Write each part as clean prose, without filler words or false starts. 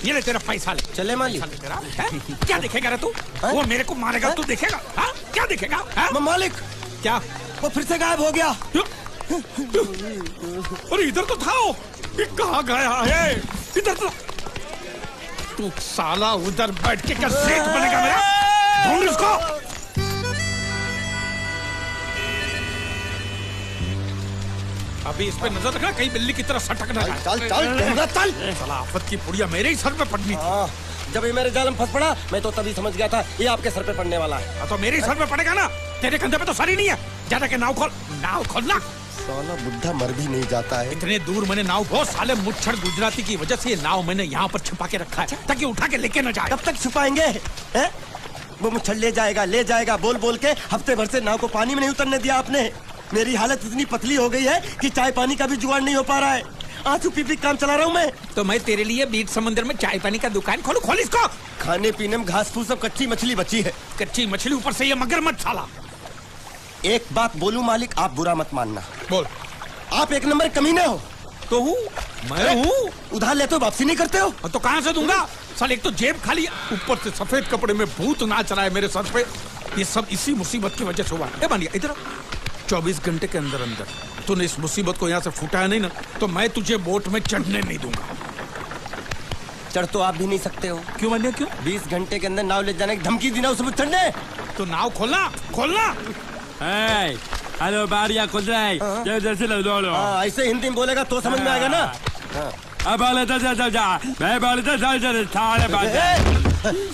ये ले तेरा पैसा ले। चले मालिक। तेरा क्या देखेगा रे तू? वो मेरे को मारेगा तू देखेगा? हाँ क्या देखेगा? मालिक क्या वो फिर से गायब हो गया? अरे इधर तो था वो, ये कहाँ गया है? इधर तो तू साला उधर बैठ के क्या सेठ बनेगा मेरा? ढूंढ उसको। अभी इस पे नजर रखना कहीं बिल्ली की तरह सटक ना जाए। चल चल चल। साला आफत की पुड़िया मेरे ही सर पे पड़नी थी। जब ये मेरे जाल में फंस पड़ा मैं तो तभी समझ गया था ये आपके सर पे पड़ने वाला है। तो मेरे ही सर पे पड़ेगा ना, तेरे कंधे पे तो सर ही नहीं है। ज्यादा के नाव खोल ना। साला बुढ़ा मर भी नहीं जाता है। इतने दूर मैंने नाव बहुत साले मुच्छड़ गुजराती की वजह से ये नाव मैंने यहाँ पर छिपा के रखा है ताकि उठा के लेके न जाए। कब तक छुपाएंगे? वो मुच्छड़ ले जाएगा बोल बोल के हफ्ते भर से नाव को पानी में नहीं उतरने दिया आपने। मेरी हालत इतनी पतली हो गई है कि चाय पानी का भी जुगाड़ नहीं हो पा रहा है। आंसू पी काम चला रहा हूँ मैं। तो मैं तेरे लिए बीच समंदर में चाय पानी का दुकान खोलूं? खोल इसको। खाने पीने में घास फूस सब कच्ची मछली बची है। कच्ची मछली ऊपर से ये मगरमच्छ साला। एक बात बोलूं मालिक, आप बुरा मत मानना। बोल। आप एक नंबर कमीने हो। तो हूँ मैं हूँ। उधार लेते हो वापसी नहीं करते हो। तो कहाँ से दूंगा? साल एक तो जेब खाली, ऊपर से सफेद कपड़े में भूत नाच रहा है मेरे सर पे। ये सब इसी मुसीबत की वजह से हुआ है। मानिए इधर 24 घंटे के अंदर अंदर तूने इस मुसीबत को यहाँ से फुटाया नहीं ना तो मैं तुझे बोट में चढ़ने नहीं दूंगा। चढ़ तो आप भी नहीं सकते हो। क्यों मानिए क्यों? 20 घंटे के अंदर नाव ले जाने की धमकी दी ना उस पर चढ़ने। तो नाव खोलना। हेलो बारिया खुल रहा है। जैसे ऐसे हिंदी में बोलेगा तो समझ में आएगा ना। अब मैं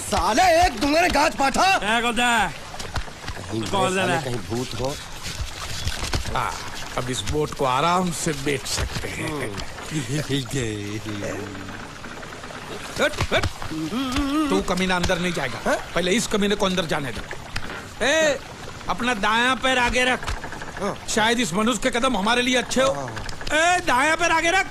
साले एक दूंगे गाज पाठा। कहीं भूत हो। अब इस बोट को आराम से बेच सकते हैं। तू कमीना अंदर नहीं जाएगा। पहले इस कमीने को अंदर जाने दे। अपना दायां पैर आगे रख। शायद इस मनुष्य के कदम हमारे लिए अच्छे हो। दायां पैर आगे रख।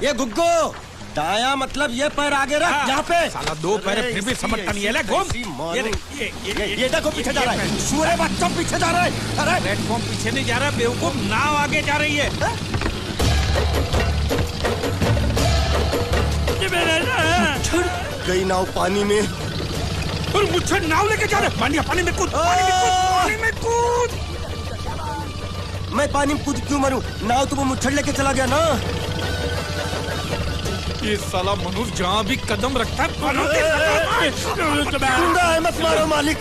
ये गुग्गो दायां मतलब ये पैर आगे रख। यहाँ पे साला दो पैर फिर भी समझता नहीं है। ले घूम। ये देखो पीछे जा रहा है। सूरे बच्चों पीछे जा रहा है। अरे प्लेटफॉर्म पीछे नहीं जा रहा बेवकूफ, नाव आगे जा रही है। गई नाव पानी में और मुझे नाव लेके जा रहे। पानी में कूद। मैं पानी में कूद क्यों मरूं? नाव तो वो मुच्छड़ लेके चला गया ना। ये साला मनुष्य जहाँ भी कदम रखता है मत मारो मालिक।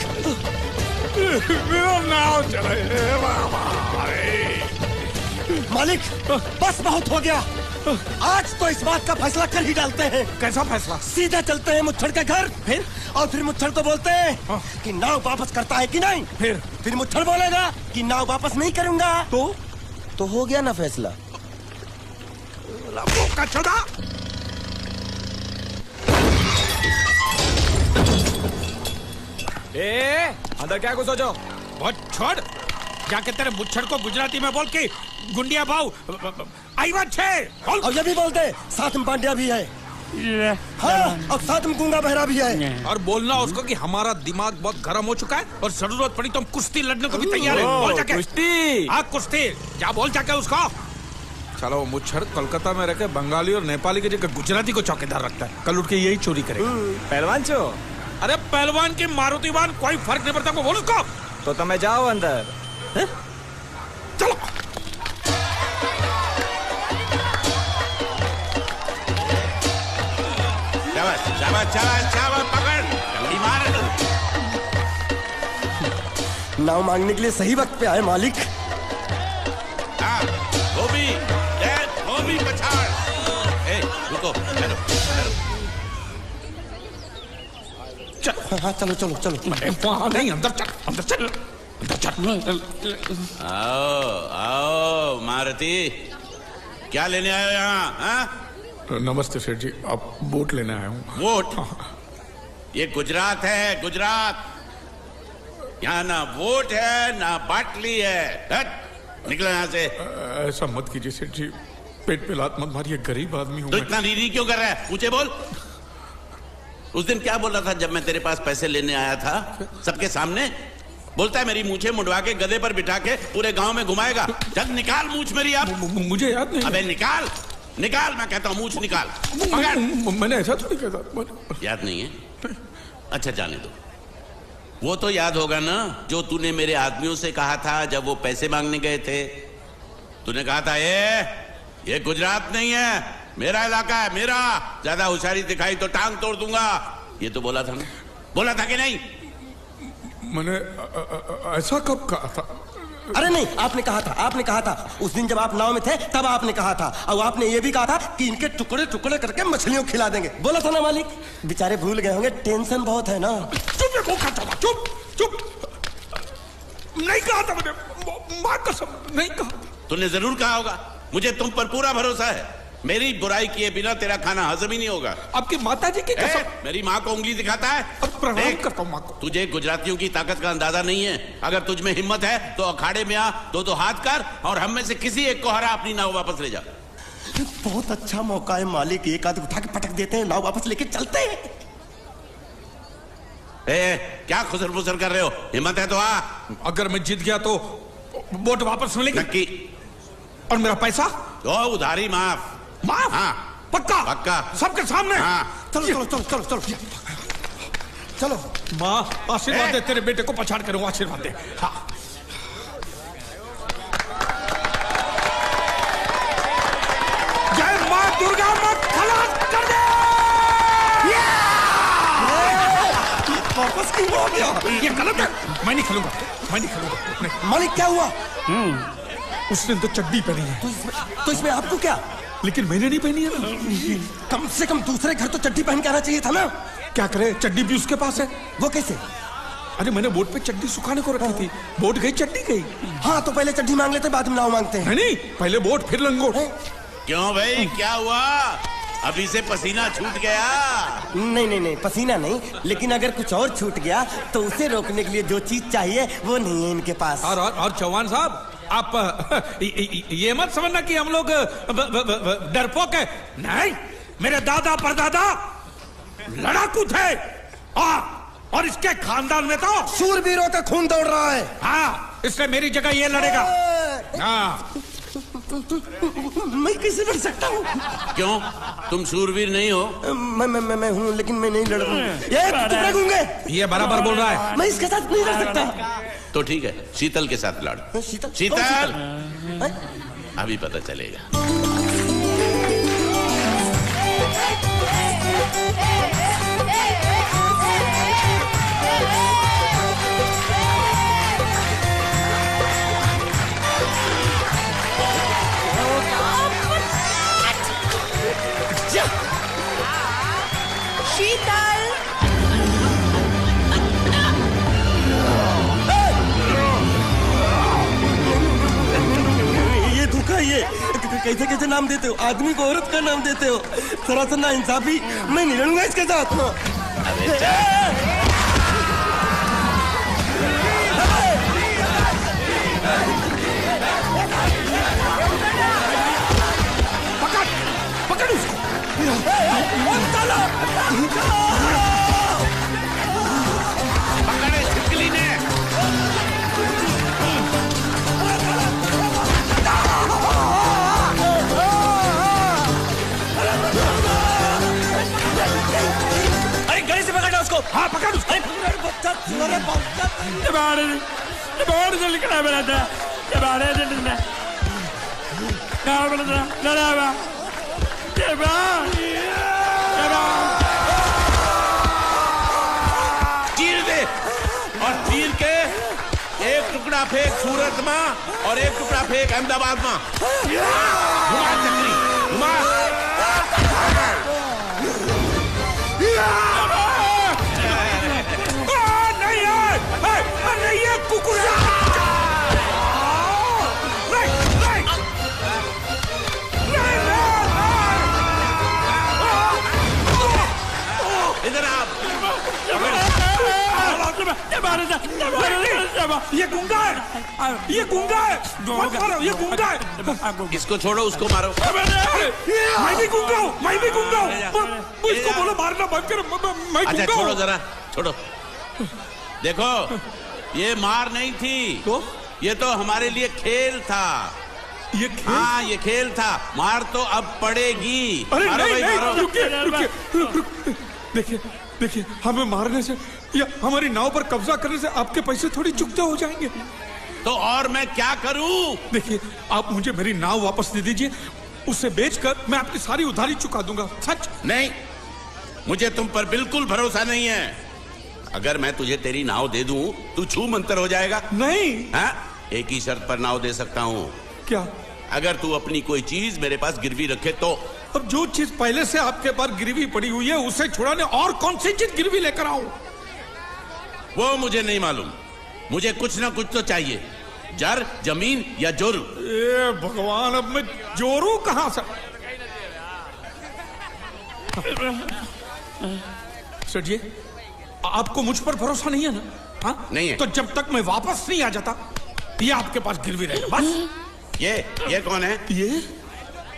मालिक बस बहुत हो गया। आज तो इस बात का फैसला कर ही डालते हैं। कैसा फैसला? सीधे चलते हैं मुच्छड़ के घर। फिर मुच्छड़ तो बोलते हैं कि नाव वापस करता है कि नहीं। फिर मुच्छड़ बोलेगा कि नाव वापस नहीं करूंगा। तो हो गया ना फैसला। अंदर क्या कुछ सोचो? बहुत छोड़। जाके तेरे मुच्छड़ को गुजराती में बोल के गुंडिया भाव आई बात छे। और ये भी बोलते साथ में पांड्या भी है। हाँ, और साथ में गूंगा बहरा भी है। और बोलना उसको कि हमारा दिमाग बहुत गर्म हो चुका है और जरूरत पड़ी तो हम कुश्ती लड़ने को भी तैयार है। बोल जाके। कुश्ती? हाँ कुश्ती। जा बोल जाके उसको। चलो वो मुच्छड़ कोलकाता में रहकर बंगाली और नेपाली की जगह गुजराती को चौकीदार रखता है। कल उठ के यही चोरी करेगा। पहलवान चो। अरे पहलवान की मारुतिवान कोई फर्क नहीं पड़ता। बोल उसको। तो तुम्हें जाओ अंदर। चलो। शाबाश पकड़। जल्दी मार। नाव मांगने के लिए सही वक्त पे आए मालिक। वो भी पछाड़। रुको। हाँ चलो। वहाँ नहीं, अंदर चल। आओ मारुति, क्या लेने आए हो यहाँ? नमस्ते सेठ जी, आप बोट लेने आया हूँ। वोट? ये गुजरात है, गुजरात। यहाँ ना वोट है ना बाटली है। निकलो यहाँ से। ऐसा मत कीजिए सेठ जी, पेट पे लात मत मारिए, गरीब आदमी हूँ। तो इतना रीरी क्यों कर रहा है? पूछे बोल। उस दिन क्या बोल रहा था जब मैं तेरे पास पैसे लेने आया था सबके सामने? बोलता है मेरी मूछें मुंडवा के गधे पर बिठा के पूरे गांव में घुमाएगा। चल निकाल मूछ मेरी अब। मुझे याद नहीं। अबे निकाल। निकाल, मैं कहता हूँ मूछ निकाल। पकड़। मैंने ऐसा थोड़ी कहा। याद नहीं है? अच्छा जाने दो। वो तो याद होगा ना जो तूने मेरे आदमियों से कहा था जब वो पैसे मांगने गए थे। तूने कहा था ये गुजरात नहीं है, मेरा इलाका है, मेरा। ज्यादा होशियारी दिखाई तो टांग तोड़ दूंगा। ये तो बोला था ना? बोला था कि नहीं? मैंने ऐसा कब कहा था? अरे नहीं, आपने कहा था उस दिन जब आप नाव में थे तब आपने कहा था। और आपने ये भी कहा था कि इनके टुकड़े टुकड़े करके मछलियों खिला देंगे। बोला था ना मालिक? बेचारे भूल गए होंगे, टेंशन बहुत है ना। चुप चुप। नहीं कहा था मैंने, मां कसम नहीं कहा। तूने जरूर कहा होगा। मुझे तुम पर पूरा भरोसा है। मेरी बुराई किए बिना तेरा खाना हजम ही नहीं होगा। आपकी माता जी की कसम। मेरी माँ को उंगली दिखाता है। प्रणाम करता हूँ माँ को। तुझे गुजरातियों की ताकत का अंदाजा नहीं है। अगर तुझ में हिम्मत है तो अखाड़े में आ, दो हाथ कर और हम में से किसी एक को हरा अपनी नाव वापस ले जा। बहुत अच्छा मौका है मालिक, एक आध उठा के पटक देते हैं, नाव वापस लेके चलते हैं। क्या खुसर फुसर कर रहे हो? हिम्मत है तो आ। अगर मैं जीत गया तो बोट वापस मिलेगी? नक्की। और मेरा पैसा? तो उधारी माफ। माफ? हाँ। पक्का? पक्का। सबके सामने? हाँ। चलो माँ आशीर्वाद दे, तेरे बेटे को पछाड़ करूंगा, आशीर्वाद दे। हाँ। जय माँ दुर्गा, मत खलास कर दे। वापस क्यों हो गया? ये गलत है, मैं नहीं खेलूंगा। मालिक क्या हुआ? उसने तो चड्डी पहनी है। तो इसमें आपको क्या? लेकिन मैंने नहीं पहनी है ना। कम से कम दूसरे घर तो चड्डी पहन के आना चाहिए था ना। क्या करे, चड्डी भी उसके पास है। वो कैसे? अरे मैंने बोट पे चड्डी सुखाने को रखी थी, बोट गई चड्डी गई। हाँ तो पहले चड्डी मांग लेते, बाद में नाव मांगते हैं। नहीं, पहले बोट फिर लंगोट। क्यों भाई, क्या हुआ? अभी से पसीना छूट गया? नहीं, पसीना नहीं, लेकिन अगर कुछ और छूट गया तो उसे रोकने के लिए जो चीज चाहिए वो नहीं है इनके पास। और चौहान साहब, आप ये मत समझना कि हम लोग डरपोक है। नहीं, मेरे दादा परदादा लड़ाकू थे और इसके खानदान में तो शूरवीरों का खून दौड़ रहा है। हाँ, इसलिए मेरी जगह ये लड़ेगा। हाँ। मैं कैसे लड़ सकता हूँ? क्यों, तुम शूरवीर नहीं हो? मैं हूँ, लेकिन मैं नहीं लड़ूंगा। ये बराबर बोल रहा है। मैं इसके साथ नहीं लड़ सकता। तो ठीक है, शीतल के साथ लड़। शीतल अभी पता चलेगा। शीतल, ये धोखा, ये कैसे कैसे नाम देते हो? आदमी को औरत का नाम देते हो, सरासर ना इंसाफी। मैं नहीं लड़ूंगा इसके साथ। पकड़ उसको। पकड़े छिपकली ने। अरे गले से पकड़ना उसको। हाँ पकड़ उसको। बाहर से निकला मेरा था, बाहर से निकला, बाहर बोला था, लड़ा बा, चीर दे और चीर के एक टुकड़ा फेंक सूरत माँ और एक टुकड़ा फेंक अहमदाबाद माँ। घुमा चक्री, घुमा। नहीं ये कुकुर। इधर आप। ये गुंगा है, ये गुंगा है। मत मारो, ये गुंगा है। इसको छोड़ो, उसको मारो। मैं भी गुंगा हूँ, मैं भी गुंगा हूँ। इसको बोलो मारना बंद करो। मैं अच्छा गुंगा छोड़ो हूँ। जरा, छोड़ो। देखो, ये मार नहीं थी, तो ये तो हमारे लिए खेल था। ये खेल हाँ ये खेल था, मार तो अब पड़ेगी। अरे मारो नहीं भाई, नहीं मारो। रुकिए रुकिए देखिए देखिए, हमें मारने से या हमारी नाव पर कब्जा करने से आपके पैसे थोड़ी चुकते हो जाएंगे। तो और मैं क्या करूं? देखिए आप मुझे मेरी नाव वापस दे दीजिए, उसे बेचकर मैं आपकी सारी उधारी चुका दूंगा। सच नहीं, मुझे तुम पर बिल्कुल भरोसा नहीं है। अगर मैं तुझे तेरी नाव दे दूं, तू छू मंतर हो जाएगा। नहीं। हाँ? एक ही शर्त पर नाव दे सकता हूं। क्या? अगर तू अपनी कोई चीज मेरे पास गिरवी रखे तो। अब जो चीज पहले से आपके पास गिरवी पड़ी हुई है उसे छुड़ाने और कौन सी चीज गिरवी लेकर आऊं? वो मुझे नहीं मालूम, मुझे कुछ ना कुछ तो चाहिए। जर, जमीन या जोरू। ए भगवान, अब मैं जोरू कहां से? सर जी, आपको मुझ पर भरोसा नहीं है ना? हाँ? नहीं है। तो जब तक मैं वापस नहीं आ जाता ये आपके पास गिरवी रहेगा बस। ये कौन है?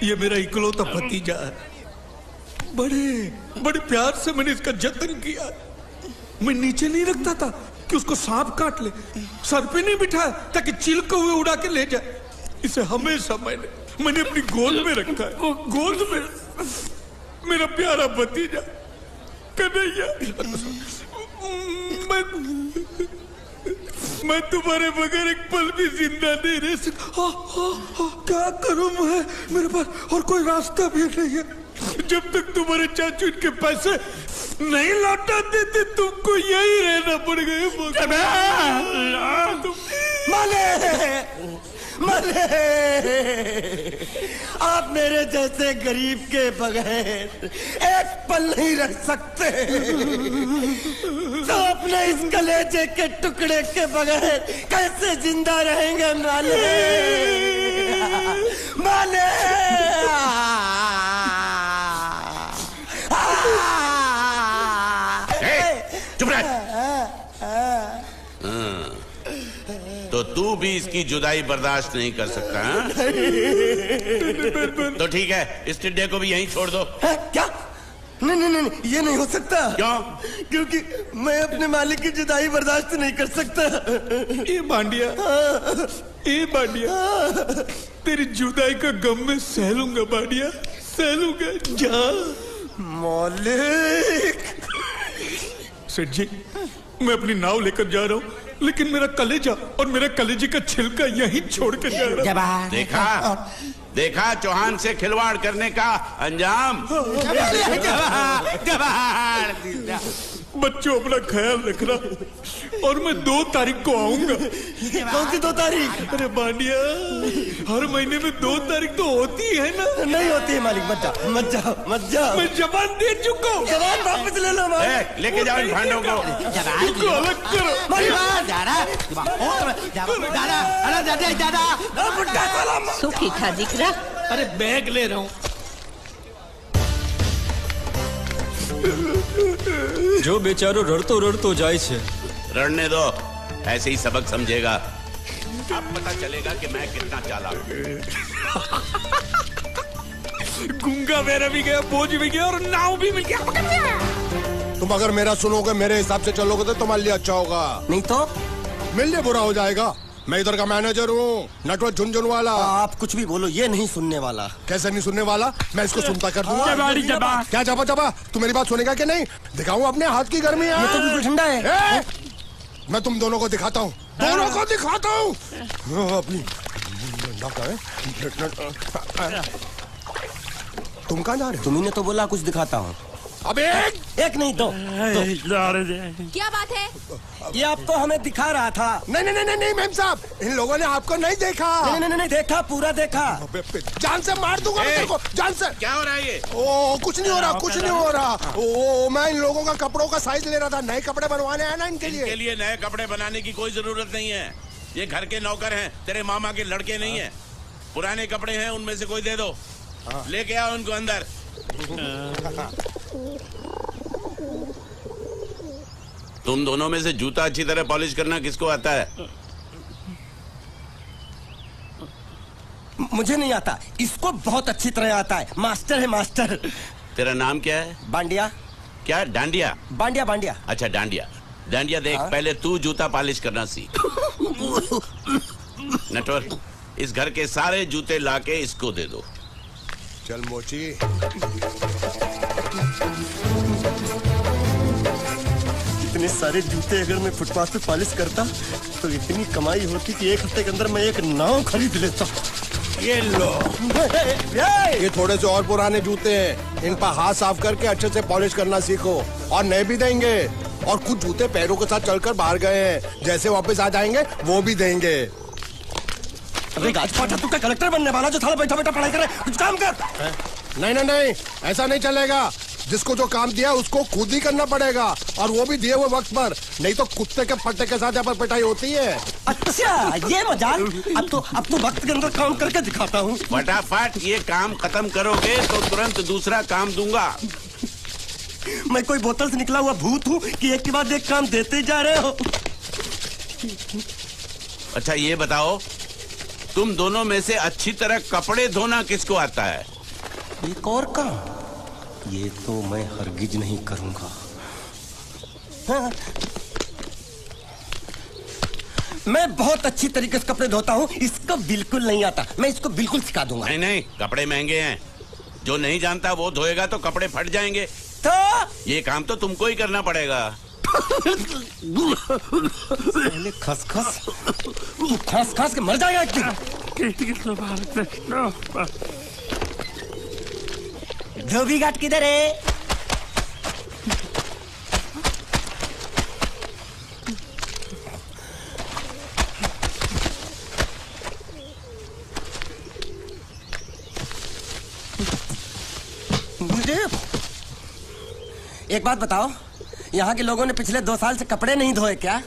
ये मेरा इकलौता भतीजा है। बड़े बड़े प्यार से मैंने इसका जतन किया। मैं नीचे नहीं रखता था कि उसको सांप काट ले, सर पे नहीं बिठाया ताकि चिलके हुए उड़ा के ले जाए। इसे हमेशा मैंने अपनी गोद में रखा है। गोद में मेरा प्यारा भतीजा कन्हैया। मैं तुम्हारे बगैर एक पल भी जिंदा नहीं रह सकता। क्या करूं मैं? मेरे पास और कोई रास्ता भी नहीं है। जब तक तुम्हारे चाचू इनके पैसे नहीं लौटा देते तुमको यही रहना पड़ेगा। माले, आप मेरे जैसे गरीब के बगैर एक पल नहीं रह सकते। तो अपने इस कलेजे के टुकड़े के बगैर कैसे जिंदा रहेंगे माले? माले, चुप रह। तो तू भी इसकी जुदाई बर्दाश्त नहीं कर सकता? हाँ? तो ठीक है, इस टिड्डे को भी यहीं छोड़ दो। क्या? नहीं, ये नहीं हो सकता। क्यों? क्योंकि मैं अपने मालिक की जुदाई बर्दाश्त नहीं कर सकता। ए बांडिया, तेरी जुदाई का गम में सह लूंगा बांडिया, सह लूंगा। जा मालिक। सेठ जी, मैं अपनी नाव लेकर जा रहा हूँ, लेकिन मेरा कलेजा और मेरे कलेजे का छिलका यहीं छोड़ कर जा रहा हूँ। देखा चौहान से खिलवाड़ करने का अंजाम। बच्चों अपना ख्याल रखना, और मैं 2 तारीख को आऊंगा। कौन सी 2 तारीख? अरे बांडिया, हर महीने में 2 तारीख तो होती है ना? नहीं होती है मालिक, मत जाओ। मैं जबान दे चुका हूँ। जबान वापस ले लो मालिक। लेके जाओ इन भांडों को। इनको अलग करो। सुखी खा दिखरा। अरे बैग ले रहा हूँ। जो बेचारो रड़तो रड़तो जाए छे। रड़ने दो, ऐसे ही सबक समझेगा। अब पता चलेगा कि मैं कितना चालाक हूं। गुंगा मेरा भी गया, बोझ भी गया और नाव भी मिल गया। तुम अगर मेरा सुनोगे, मेरे हिसाब से चलोगे तो तुम्हारे लिए अच्छा होगा। नहीं तो मेरे लिए बुरा हो जाएगा। मैं इधर का मैनेजर हूँ, नटवर झुनझुन वाला। आप कुछ भी बोलो, ये नहीं सुनने वाला। कैसे नहीं सुनने वाला? मैं इसको सुनता कर दूंगा। क्या जबा? तू मेरी बात सुनेगा कि नहीं? दिखाऊं अपने हाथ की गर्मी? ये तो बिल्कुल ठंडा है। मैं तुम दोनों को दिखाता हूँ, दोनों को दिखाता हूँ अपनी। तुम कहाँ जा रहे हो? तुम्ही ने तो बोला कुछ दिखाता हूँ। अब एक नहीं, 2। क्या बात है? ये आपको हमें दिखा रहा था। नहीं मेम साहब, इन लोगों ने आपको नहीं देखा। नहीं, देखा, पूरा देखा। जान से मार दूंगा मैं तेरे को, जान से। क्या हो रहा है ये? ओ कुछ नहीं हो रहा। ओ मैं इन लोगों का कपड़ों का साइज ले रहा था, नए कपड़े बनवाने आया ना इनके लिए। इनके लिए नए कपड़े बनाने की कोई जरूरत नहीं है। ये घर के नौकर हैं, तेरे मामा के लड़के नहीं हैं। पुराने कपड़े हैं, उनमें से कोई दे दो। लेके आओ उनको अंदर। तुम दोनों में से जूता अच्छी तरह पॉलिश करना किसको आता है? मुझे नहीं आता, इसको बहुत अच्छी तरह आता है। मास्टर है, मास्टर। तेरा नाम क्या है? बांडिया। क्या? डांडिया? बांडिया। अच्छा डांडिया देख। पहले तू जूता पॉलिश करना सीख। नटवर इस घर के सारे जूते लाके इसको दे दो। चल मोची। इतने सारे जूते अगर मैं फुटपाथ पे पॉलिश करता तो इतनी कमाई होती कि 1 हफ्ते के अंदर मैं एक नाव खरीद लेता। ये लो। ये थोड़े से और पुराने जूते हैं, इन पर हाथ साफ करके अच्छे से पॉलिश करना सीखो। और नए भी देंगे, और कुछ जूते पैरों के साथ चलकर बाहर गए हैं, जैसे वापस आ जाएंगे वो भी देंगे। अरे गाजपाटा, तू क्या कलेक्टर बनने वाला जो साला बैठा बैठा पढ़ाई करे? कुछ काम कर। नहीं नहीं नहीं, ऐसा नहीं चलेगा। जिसको जो काम दिया उसको खुद ही करना पड़ेगा, और वो भी दिए हुए वक्त पर, नहीं तो कुत्ते के पट्टे के साथ यहाँ पर पिटाई होती है। अच्छा, ये मजाल। अब तो वक्त के अंदर काम करके दिखाता हूँ। फटाफट ये काम खत्म करोगे तो तुरंत दूसरा काम दूंगा। मैं कोई बोतल से निकला हुआ भूत हूँ कि एक के बाद एक काम देते जा रहे हो? अच्छा ये बताओ, तुम दोनों में से अच्छी तरह कपड़े धोना किसको आता है? एक और काम? ये तो मैं हरगिज नहीं करूंगा। हाँ। मैं बहुत अच्छी तरीके से कपड़े धोता हूँ, इसको बिल्कुल नहीं आता। मैं इसको बिल्कुल सिखा दूंगा। नहीं नहीं, कपड़े महंगे हैं, जो नहीं जानता वो धोएगा तो कपड़े फट जाएंगे। तो ये काम तो तुमको ही करना पड़ेगा। खसखस, तू खास खास के मर जाएगा एक दिन। धोबी घाट किधर है? एक बात बताओ, यहाँ के लोगों ने पिछले 2 साल से कपड़े नहीं धोए क्या?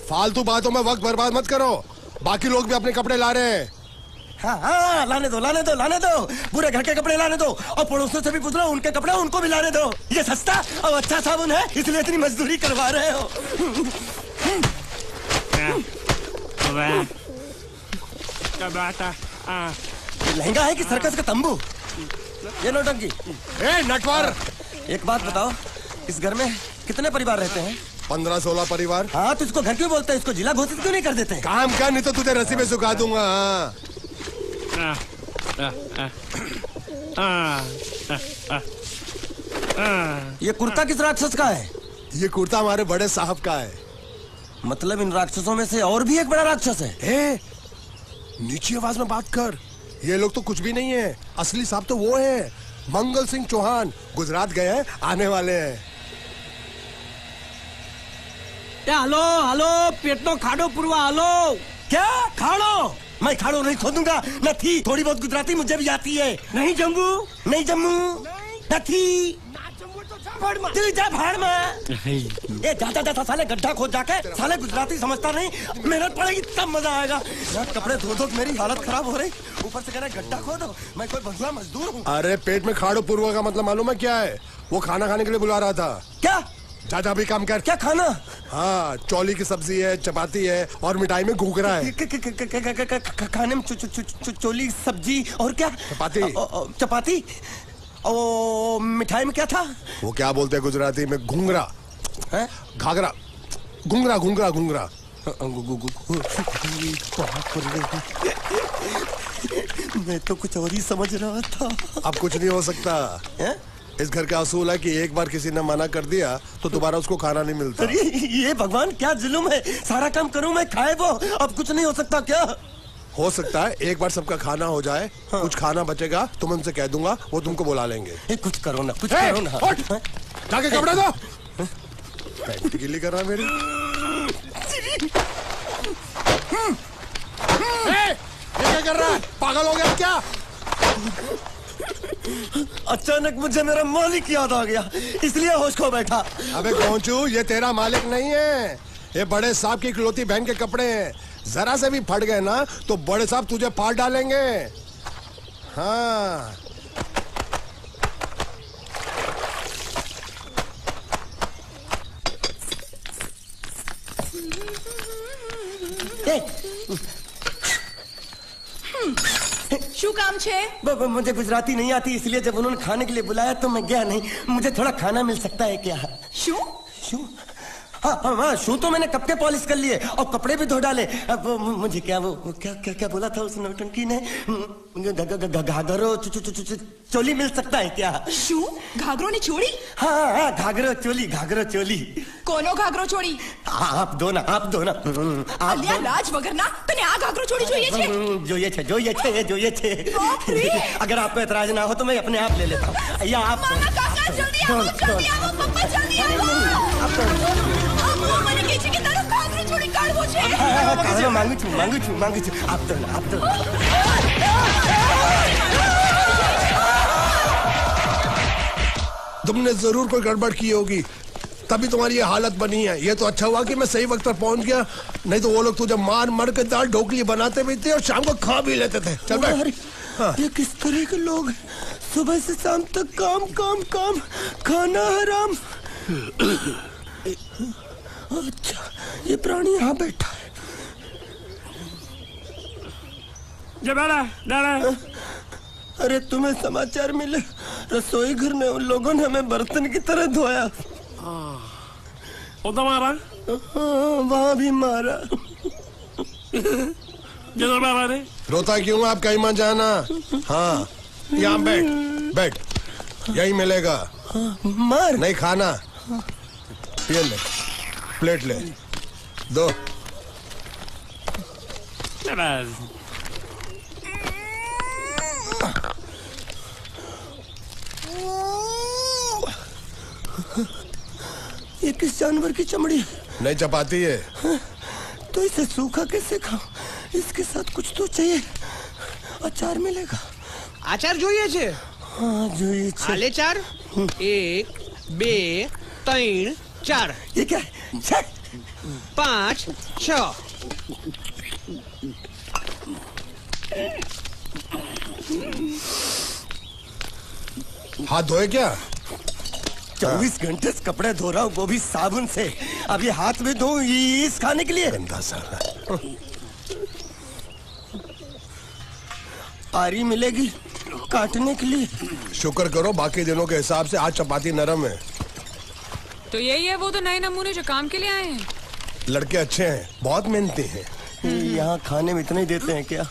फालतू बातों में वक्त बर्बाद मत करो। बाकी लोग भी अपने कपड़े ला रहे हैं। हाँ, लाने दो। पूरे घर के कपड़े लाने दो, और पड़ोसियों से भी पूछ लो, उनके कपड़े उनको भी लाने दो। ये सस्ता और अच्छा साबुन है, इसलिए इतनी मजदूरी करवा रहे हो। लहंगा है कि सर्कस का तंबू? ये नौटंकी। नटवर, एक बात बताओ, इस घर में कितने परिवार रहते हैं? 15-16 परिवार। हाँ, तो इसको घर क्यों बोलते हैं? इसको जिला घोषित क्यों नहीं कर देते? काम कर, नहीं तो तुझे रस्सी में सुखा दूंगा। ये कुर्ता किस राक्षस का है? ये कुर्ता हमारे बड़े साहब का है। मतलब इन राक्षसों में से और भी एक बड़ा राक्षस है? नीची आवाज में बात कर। ये लोग तो कुछ भी नहीं है, असली साहब तो वो है, मंगल सिंह चौहान। गुजरात गए हैं, आने वाले हैं। हेलो, पेट नो खाड़ो पुरवा। हेलो, क्या खाड़ो? मैं खाड़ो नहीं खोदूंगा। न थी, थोड़ी बहुत गुजराती मुझे भी आती है। नहीं जम्मू, न थी। तू जा भाड़ में। ये जा साले, गड्ढा खोद जाके। साले गुजराती समझता नहीं, मेहनत पड़ेगी तब मजा आएगा। कपड़े धो धो मेरी हालत खराब हो रही, ऊपर से कह रहे गड्ढा खोदो। मैं कोई बंगला मजदूर हूँ? अरे पेट में खाड़ो पूर्वा का मतलब मालूम है क्या है? वो खाना खाने के लिए बुला रहा था। क्या? जा भी काम कर। क्या खाना? हाँ, चौली की सब्जी है, चपाती है, और मिठाई में घूघरा है। खाने में चोली सब्जी और क्या? चपाती। ओ, मिठाई में क्या था? वो क्या बोलते हैं गुजराती में? घूंघरा है, घाघरा, घूंघरा। मैं तो कुछ और ही समझ रहा था। अब कुछ नहीं हो सकता है? इस घर का असूल है कि एक बार किसी ने मना कर दिया तो दोबारा उसको खाना नहीं मिलता। अरे ये भगवान क्या जुल्म है? सारा काम करूं मैं, खाए वो। अब कुछ नहीं हो सकता क्या? हो सकता है एक बार सबका खाना हो जाए। हाँ। कुछ खाना बचेगा तो मैं उनसे कह दूंगा, वो तुमको बुला लेंगे। कुछ करो ना, कुछ करो ना। जाके कपड़े दो। पैंट गीली कर रहा मेरी। ये क्या कर रहा है? पागल हो गया क्या? अचानक मुझे मेरा मालिक याद आ गया, इसलिए होश खो बैठा। अबे गोंचू, ये तेरा मालिक नहीं है, ये बड़े साहब की इकलौती बहन के कपड़े हैं। जरा से भी फट गए ना तो बड़े साहब तुझे फाड़ डालेंगे। हाँ। શું કામ છે? मुझे गुजराती नहीं आती, इसलिए जब उन्होंने खाने के लिए बुलाया तो मैं गया नहीं। मुझे थोड़ा खाना मिल सकता है क्या? શું? हाँ, शू तो मैंने कब के पॉलिश कर लिए और कपड़े भी धो डाले। अब मुझे क्या वो क्या क्या क्या बोला था उस नौटंकी ने? घाघरो चोली मिल सकता है क्या? शू घाघरो ने छोड़ी? हाँ, घाघरो चोली। कोनो घाघरो छोड़ी? आप दो ना। અલ્યા લાજ વગરના તને આ ઘાઘરો છોડી જોઈએ છે? જોઈએ છે। બાપ રે! अगर आपको एतराज ना हो तो मैं अपने आप ले लेता हूँ। या आप મામા કાકા જલ્દી આવો પપ્પા જલ્દી આવો। અમ્મા મને કહે છે કે તારો ઘાઘરો છોડી કાઢવો છે। मांगू छू। आप दो। तुमने जरूर कोई गड़बड़ की होगी, तभी तुम्हारी ये हालत बनी है। ये तो अच्छा हुआ कि मैं सही वक्त पर पहुंच गया, नहीं तो वो लोग तुझे मार के दाल ढोकली बनाते भी थे और शाम को खा भी लेते थे। चल बैठ। हाँ। ये किस तरह के लोग हैं? सुबह से शाम तक काम, खाना हराम। अच्छा, ये प्राणी यहाँ बैठा है। अरे तुम्हें समाचार मिले? रसोई घर में उन लोगों ने हमें बर्तन की तरह धोया। मारा? वहाँ भी मारा। रोता क्यों? आप कहीं मत जाना। हाँ, यहाँ बैठ, यही मिलेगा। मार नहीं खाना, ये ले, प्लेट ले, दो। ये किस जानवर की चमड़ी है? नहीं चपाती है। तो इसे सूखा कैसे खाऊं? इसके साथ कुछ तो चाहिए। अचार मिलेगा? આચાર જોઈએ છે? हाँ જોઈએ છે। આલે ચાર 1 2 3 4 ये क्या है? 5 6 हाथ धोए क्या? 24 घंटे से कपड़े धो रहा हूँ, वो भी साबुन से। अब ये हाथ में धो इस खाने के लिए? गंदा साला। आरी मिलेगी काटने के लिए? शुक्र करो बाकी दिनों के हिसाब से आज चपाती नरम है। तो यही है वो तो नए नमूने जो काम के लिए आए हैं। लड़के अच्छे हैं, बहुत मेहनती हैं। यहाँ खाने में इतना ही देते हैं क्या?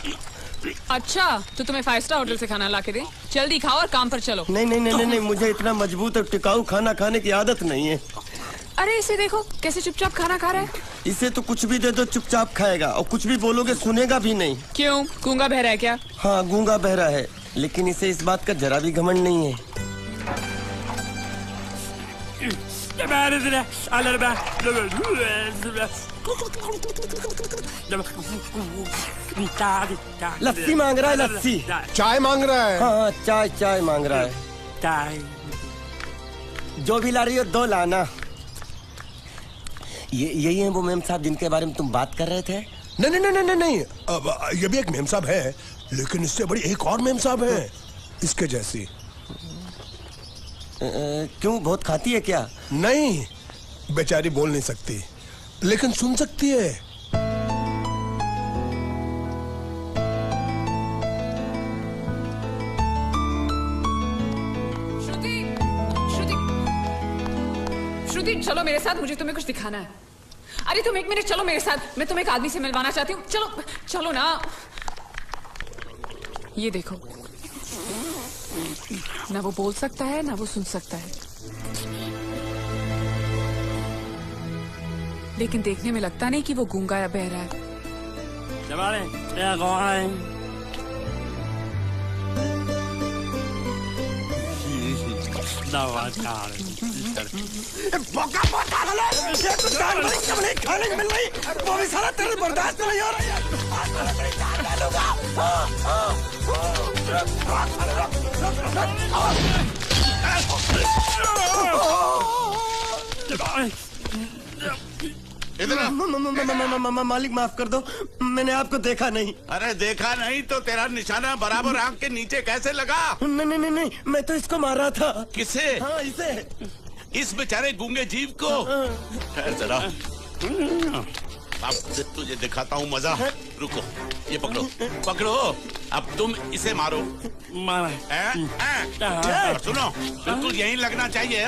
अच्छा, तो तुम्हें 5 स्टार होटल से खाना ला के दे? जल्दी खाओ और काम पर चलो। नहीं, मुझे इतना मजबूत और टिकाऊ खाना खाने की आदत नहीं है। अरे इसे देखो कैसे चुपचाप खाना खा रहा है। इसे तो कुछ भी दे दो चुपचाप खाएगा, और कुछ भी बोलोगे सुनेगा भी नहीं। क्यों, गूंगा बहरा है क्या? हाँ, गूंगा बहरा है, लेकिन इसे इस बात का जरा भी घमंड नहीं है। लस्सी मांग रहा है, लस्सी। चाय मांग रहा है। हाँ, चाय मांग रहा है। जो भी ला रही हो 2 लाना। यही है वो मेम साहब जिनके बारे में तुम बात कर रहे थे? नहीं। अब ये भी एक मेम साहब है, लेकिन इससे बड़ी एक और मेम साहब है, इसके जैसी। क्यों, बहुत खाती है क्या? नहीं, बेचारी बोल नहीं सकती, लेकिन सुन सकती है। श्रुति, चलो मेरे साथ, मुझे तुम्हें कुछ दिखाना है। अरे तुम 1 मिनट चलो मेरे साथ, मैं तुम्हें एक आदमी से मिलवाना चाहती हूँ। चलो ना। ये देखो, ना वो बोल सकता है ना वो सुन सकता है, लेकिन देखने में लगता नहीं कि वो गूंगा या बहरा है। खाने को मिल रही, वो भी सारा तेरे बर्दाश्त नहीं हो रहा मालिक माफ कर दो, मैंने आपको देखा नहीं। अरे देखा नहीं तो तेरा निशाना बराबर आंख के नीचे कैसे लगा? नहीं, मैं तो इसको मार रहा था। किसे? हाँ, इसे। इस बेचारे गूंगे जीव को? ठहर जरा। अब तुझे दिखाता हूँ मजा। रुको, ये पकड़ो पकड़ो, अब तुम इसे मारो। सुनो, बिल्कुल यहीं लगना चाहिए।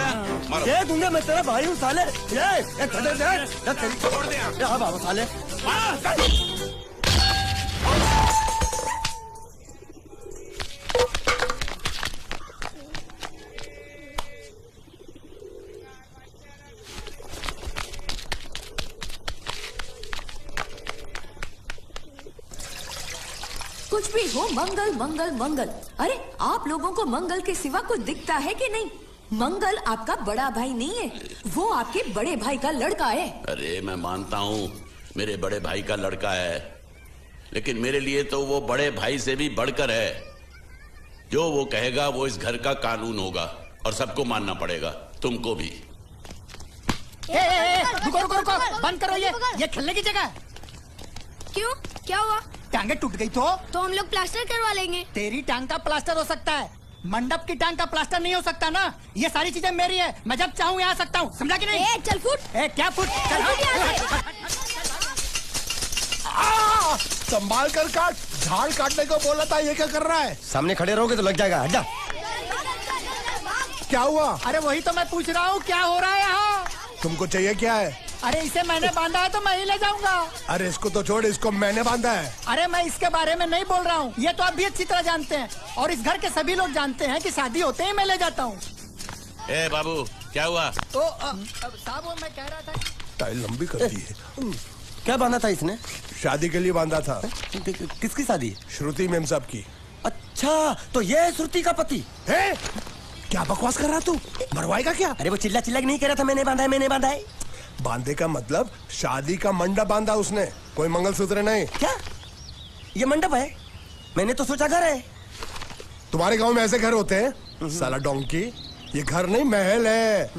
मारो। ये दूंगा मैं, तेरा भाई हूँ साले। ये खड़े दे, छोड़ दे। हाँ बाबू साले। कुछ भी हो, मंगल मंगल मंगल। अरे आप लोगों को मंगल के सिवा कुछ दिखता है कि नहीं? मंगल आपका बड़ा भाई नहीं है, वो आपके बड़े भाई का लड़का है। अरे मैं मानता हूँ मेरे बड़े भाई का लड़का है, लेकिन मेरे लिए तो वो बड़े भाई से भी बढ़कर है। जो वो कहेगा वो इस घर का कानून होगा और सबको मानना पड़ेगा, तुमको भी। रुको रुको रुको, बंद करो ये खेलने की जगह। क्यों, क्या हुआ? टांगे टूट गई तो हम लोग प्लास्टर करवा लेंगे। तेरी टांग का प्लास्टर हो सकता है, मंडप की टांग का प्लास्टर नहीं हो सकता ना। ये सारी चीजें मेरी है, मैं जब चाहूँ यहाँ आ सकता हूँ, समझा कि नहीं? चल फुट। क्या फुट? चल संभाल कर काट, झाड़ काटने को बोला था, ये क्या कर रहा है? सामने खड़े रहोगे तो लग जाएगा, हट जा। क्या हुआ? अरे वही तो मैं पूछ रहा हूँ, क्या हो रहा है यहाँ? तुमको चाहिए क्या है? अरे इसे मैंने बांधा है तो मैं ही ले जाऊंगा। अरे इसको तो छोड़, इसको मैंने बांधा है। अरे मैं इसके बारे में नहीं बोल रहा हूँ, ये तो आप भी अच्छी तरह जानते हैं और इस घर के सभी लोग जानते हैं कि शादी होते ही मैं ले जाता हूँ। ए बाबू, क्या हुआ? तो साहब मैं कह रहा था, टाइल लंबी कर दी है। क्या बांधा था इसने? शादी के लिए बांधा था। किसकी शादी? श्रुति मेम साहब की। अच्छा, तो ये है श्रुति का पति? है? क्या बकवास कर रहा तू? मरवाएगा क्या? अरे वो चिल्ला चिल्ला नहीं कह रहा था मैंने बांधा है, मैंने बांधा है। बांधे का मतलब शादी का मंडप बांधा उसने, कोई मंगलसूत्र नहीं। क्या ये मंडप है? मैंने तो सोचा घर है। तुम्हारे गांव में ऐसे घर होते हैं साला डोंकी? ये घर नहीं, महल है।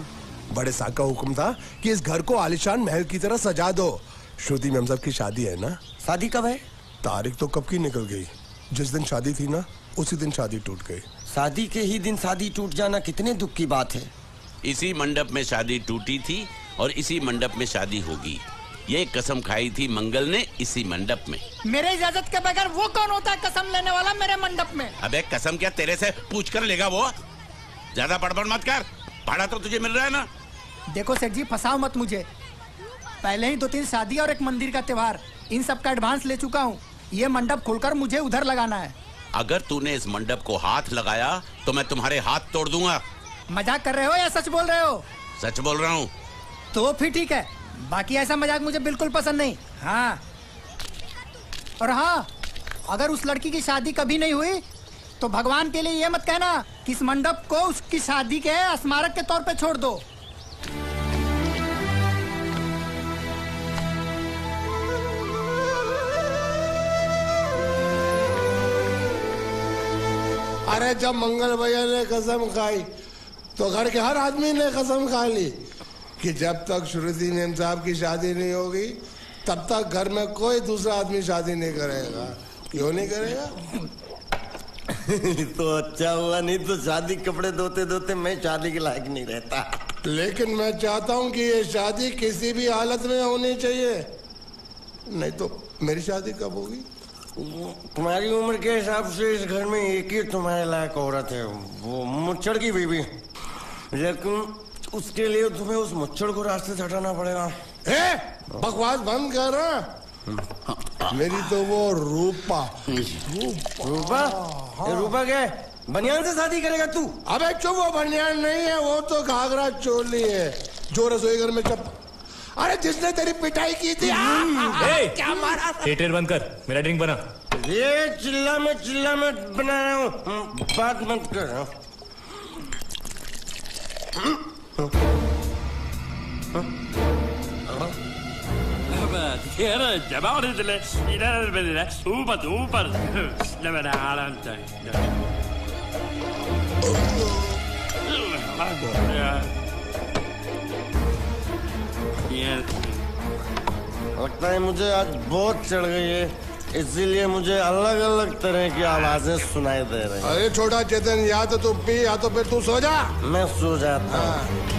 बड़े साहब का हुक्म था कि इस घर को आलीशान महल की तरह सजा दो। श्रुति मेम साहब की शादी है ना? शादी कब है? तारीख तो कब की निकल गई। जिस दिन शादी थी ना, उसी दिन शादी टूट गई। शादी के ही दिन शादी टूट जाना कितने दुख की बात है। इसी मंडप में शादी टूटी थी और इसी मंडप में शादी होगी। ये कसम खाई थी मंगल ने इसी मंडप में। मेरे इजाजत के बगैर वो कौन होता है कसम लेने वाला मेरे मंडप में? अबे कसम क्या तेरे से पूछ कर लेगा वो? ज्यादा बड़बड़ मत कर, भाड़ा तो तुझे मिल रहा है ना। देखो सेठ जी, फंसाओ मत मुझे। पहले ही 2-3 शादी और एक मंदिर का त्योहार, इन सब का एडवांस ले चुका हूँ। ये मंडप खोलकर मुझे उधर लगाना है। अगर तूने इस मंडप को हाथ लगाया तो मैं तुम्हारे हाथ तोड़ दूंगा। मजाक कर रहे हो या सच बोल रहे हो? सच बोल रहा हूँ। तो फिर ठीक है, बाकी ऐसा मजाक मुझे बिल्कुल पसंद नहीं। हाँ, और हाँ, अगर उस लड़की की शादी कभी नहीं हुई तो भगवान के लिए ये मत कहना कि इस मंडप को उसकी शादी के स्मारक के तौर पे छोड़ दो। अरे जब मंगल भैया ने कसम खाई तो घर के हर आदमी ने कसम खा ली कि जब तक श्रुति मेम साहब की शादी नहीं होगी तब तक घर में कोई दूसरा आदमी शादी नहीं करेगा। क्यों नहीं करेगा? तो अच्छा हुआ, नहीं तो शादी कपड़े धोते धोते मैं शादी के लायक नहीं रहता। लेकिन मैं चाहता हूँ कि ये शादी किसी भी हालत में होनी चाहिए, नहीं तो मेरी शादी कब होगी? तुम्हारी उम्र के हिसाब से इस घर में एक ही तुम्हारे लायक औरत है, वो मुच्छड़ की बीवी। लेकिन उसके लिए तुम्हें उस मुच्छड़ को रास्ते से हटाना पड़ेगा। बकवास बंद कर। मेरी तो वो रूपा। रूपा? रूपा क्या बनियान से शादी करेगा तू? अबे चुप, वो बनियान नहीं है, वो तो घाघरा चोली है जो रसोई घर में अरे जिसने तेरी पिटाई की थी। क्या मारा? थिएटर बंद कर, मेरा ड्रिंक बना। ये चिल्ला मत बना रहा हूँ, बात मत कर। लगता है मुझे आज बहुत चढ़ गई है, इसीलिए मुझे अलग अलग तरह की आवाजें सुनाई दे रही हैं। अरे छोटा चेतन, या तो तू पी या तो फिर तू सो जा। मैं सो जाता हूँ।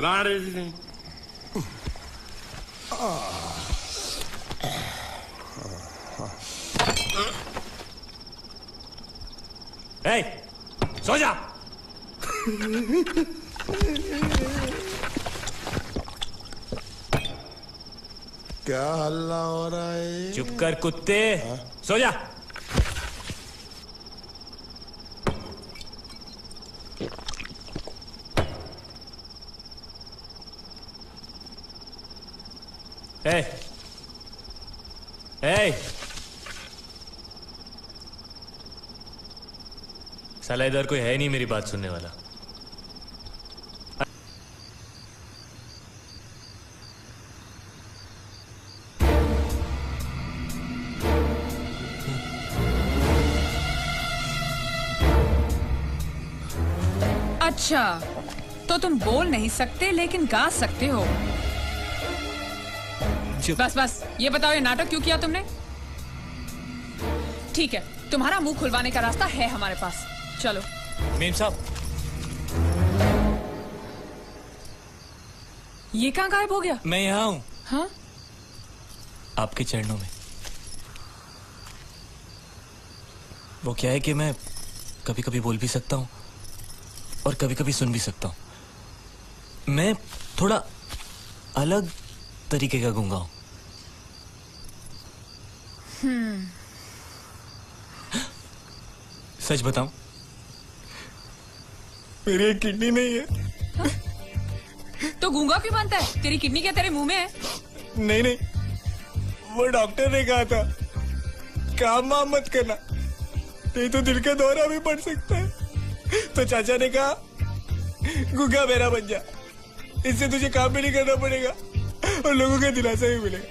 बुला रही थी। ए, सो जा। क्या हल्ला हो रहा है? चुप कर कुत्ते, सो जा। ए, ए, साला इधर कोई है नहीं मेरी बात सुनने वाला। अच्छा, तो तुम बोल नहीं सकते लेकिन गा सकते हो। बस बस, ये बताओ ये नाटक क्यों किया तुमने? ठीक है, तुम्हारा मुंह खुलवाने का रास्ता है हमारे पास। चलो। मेम साहब, ये कहाँ गायब हो गया? मैं यहाँ हूँ। हाँ? आपके चरणों में। वो क्या है कि मैं कभी कभी बोल भी सकता हूँ और कभी कभी सुन भी सकता हूँ। मैं थोड़ा अलग तरीके का गूंगा हूँ। सच बताऊं, मेरी एक किडनी नहीं है। तो गूंगा क्यों बनता है? तेरी किडनी क्या तेरे मुंह में है? नहीं नहीं, वो डॉक्टर ने कहा था काम वाम मत करना, नहीं तो दिल का दौरा भी पड़ सकता है। तो चाचा ने कहा गूंगा मेरा बन जा, इससे तुझे काम भी नहीं करना पड़ेगा और लोगों का दिलासा भी मिलेगा।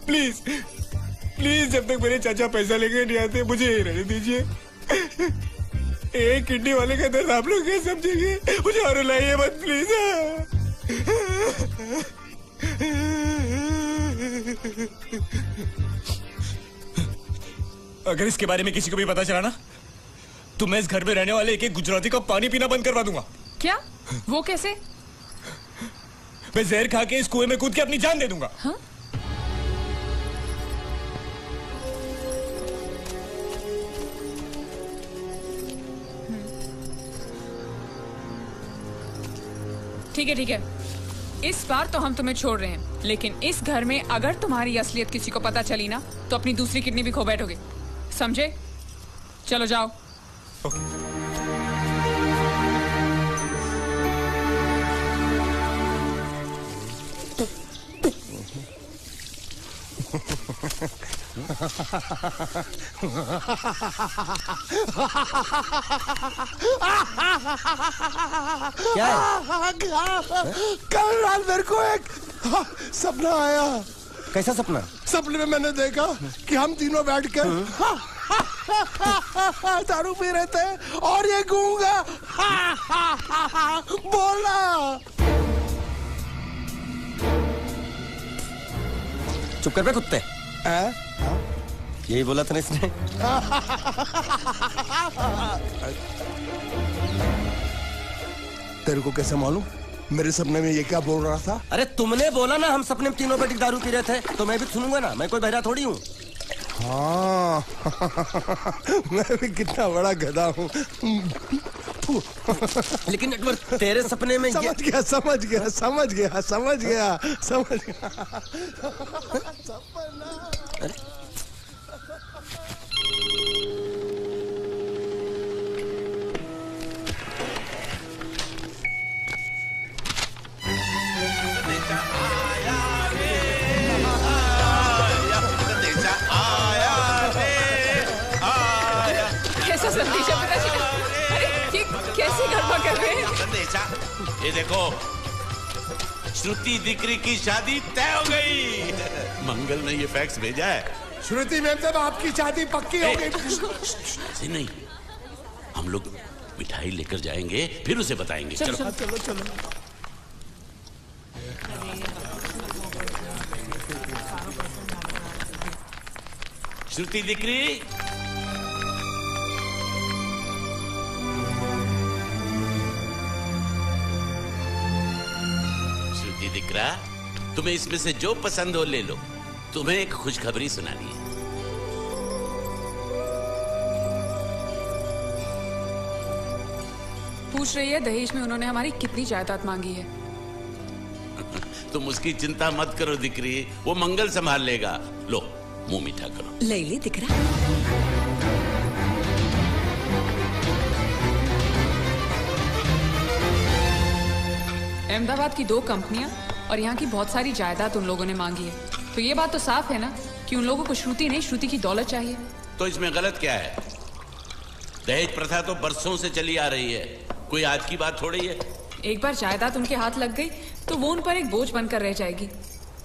प्लीज प्लीज, जब तक मेरे चाचा पैसा लेके नहीं आते मुझे यही रहने दीजिए। एक किडनी वाले का दर्द आप लोग कैसे समझेंगे? मुझे और रुलाइए मत प्लीज। अगर इसके बारे में किसी को भी पता चला ना, तो मैं इस घर में रहने वाले एक एक गुजराती का पानी पीना बंद करवा दूंगा। क्या? वो कैसे? मैं जहर खा के इस कुएं में कूद के अपनी जान दे दूंगा। हाँ? ठीक है ठीक है, इस बार तो हम तुम्हें छोड़ रहे हैं, लेकिन इस घर में अगर तुम्हारी असलियत किसी को पता चली ना, तो अपनी दूसरी किडनी भी खो बैठोगे, समझे? चलो जाओ। क्या है? कल रात मेरे को एक सपना आया। कैसा सपना? सपने में मैंने देखा कि हम तीनों बैठ कर दारू पी रहे थे और ये गूंगा बोला। चुप कर बे कुत्ते। यही बोला था ना इसने। तेरे को कैसे मालूम मेरे सपने में ये क्या बोल रहा था? अरे तुमने बोला ना हम सपने में तीनों बैठ के दारू पी रहे थे, तो मैं भी सुनूंगा ना। मैं कोई बहरा थोड़ी हूँ। हाँ मैं भी कितना बड़ा गधा हूँ। लेकिन नेटवर्क तेरे सपने में समझ गया समझ गया समझ गया समझ गया समझ गया। कैसा संदेशा पता चला? अरे ये कैसे गरबा कर रहे हैं? संदेशा, ये देखो, श्रुति दिकरी की शादी तय हो गई। मंगल ने ये फैक्स भेजा है। श्रुति मैम साहब आपकी शादी पक्की हो गई। ऐसे नहीं, हम लोग मिठाई लेकर जाएंगे फिर उसे बताएंगे। चलो चलो चलो। श्रुति दिकरी, दिकरा, तुम्हें इसमें से जो पसंद हो ले लो। तुम्हें एक खुशखबरी सुनानी है। पूछ रही है दहेज में उन्होंने हमारी कितनी जायदाद मांगी है। तुम उसकी चिंता मत करो दिकरी, वो मंगल संभाल लेगा। लो मुंह मीठा करो। ले ले दिख रहा। अहमदाबाद की 2 कंपनियां और यहाँ की बहुत सारी जायदाद उन लोगों ने मांगी है। तो ये बात तो साफ है ना कि उन लोगों को श्रुति नहीं, श्रुति की दौलत चाहिए। तो इसमें गलत क्या है? दहेज प्रथा तो बरसों से चली आ रही है, कोई आज की बात थोड़ी है। एक बार जायदाद उनके हाथ लग गई तो वो उन पर एक बोझ बनकर रह जाएगी,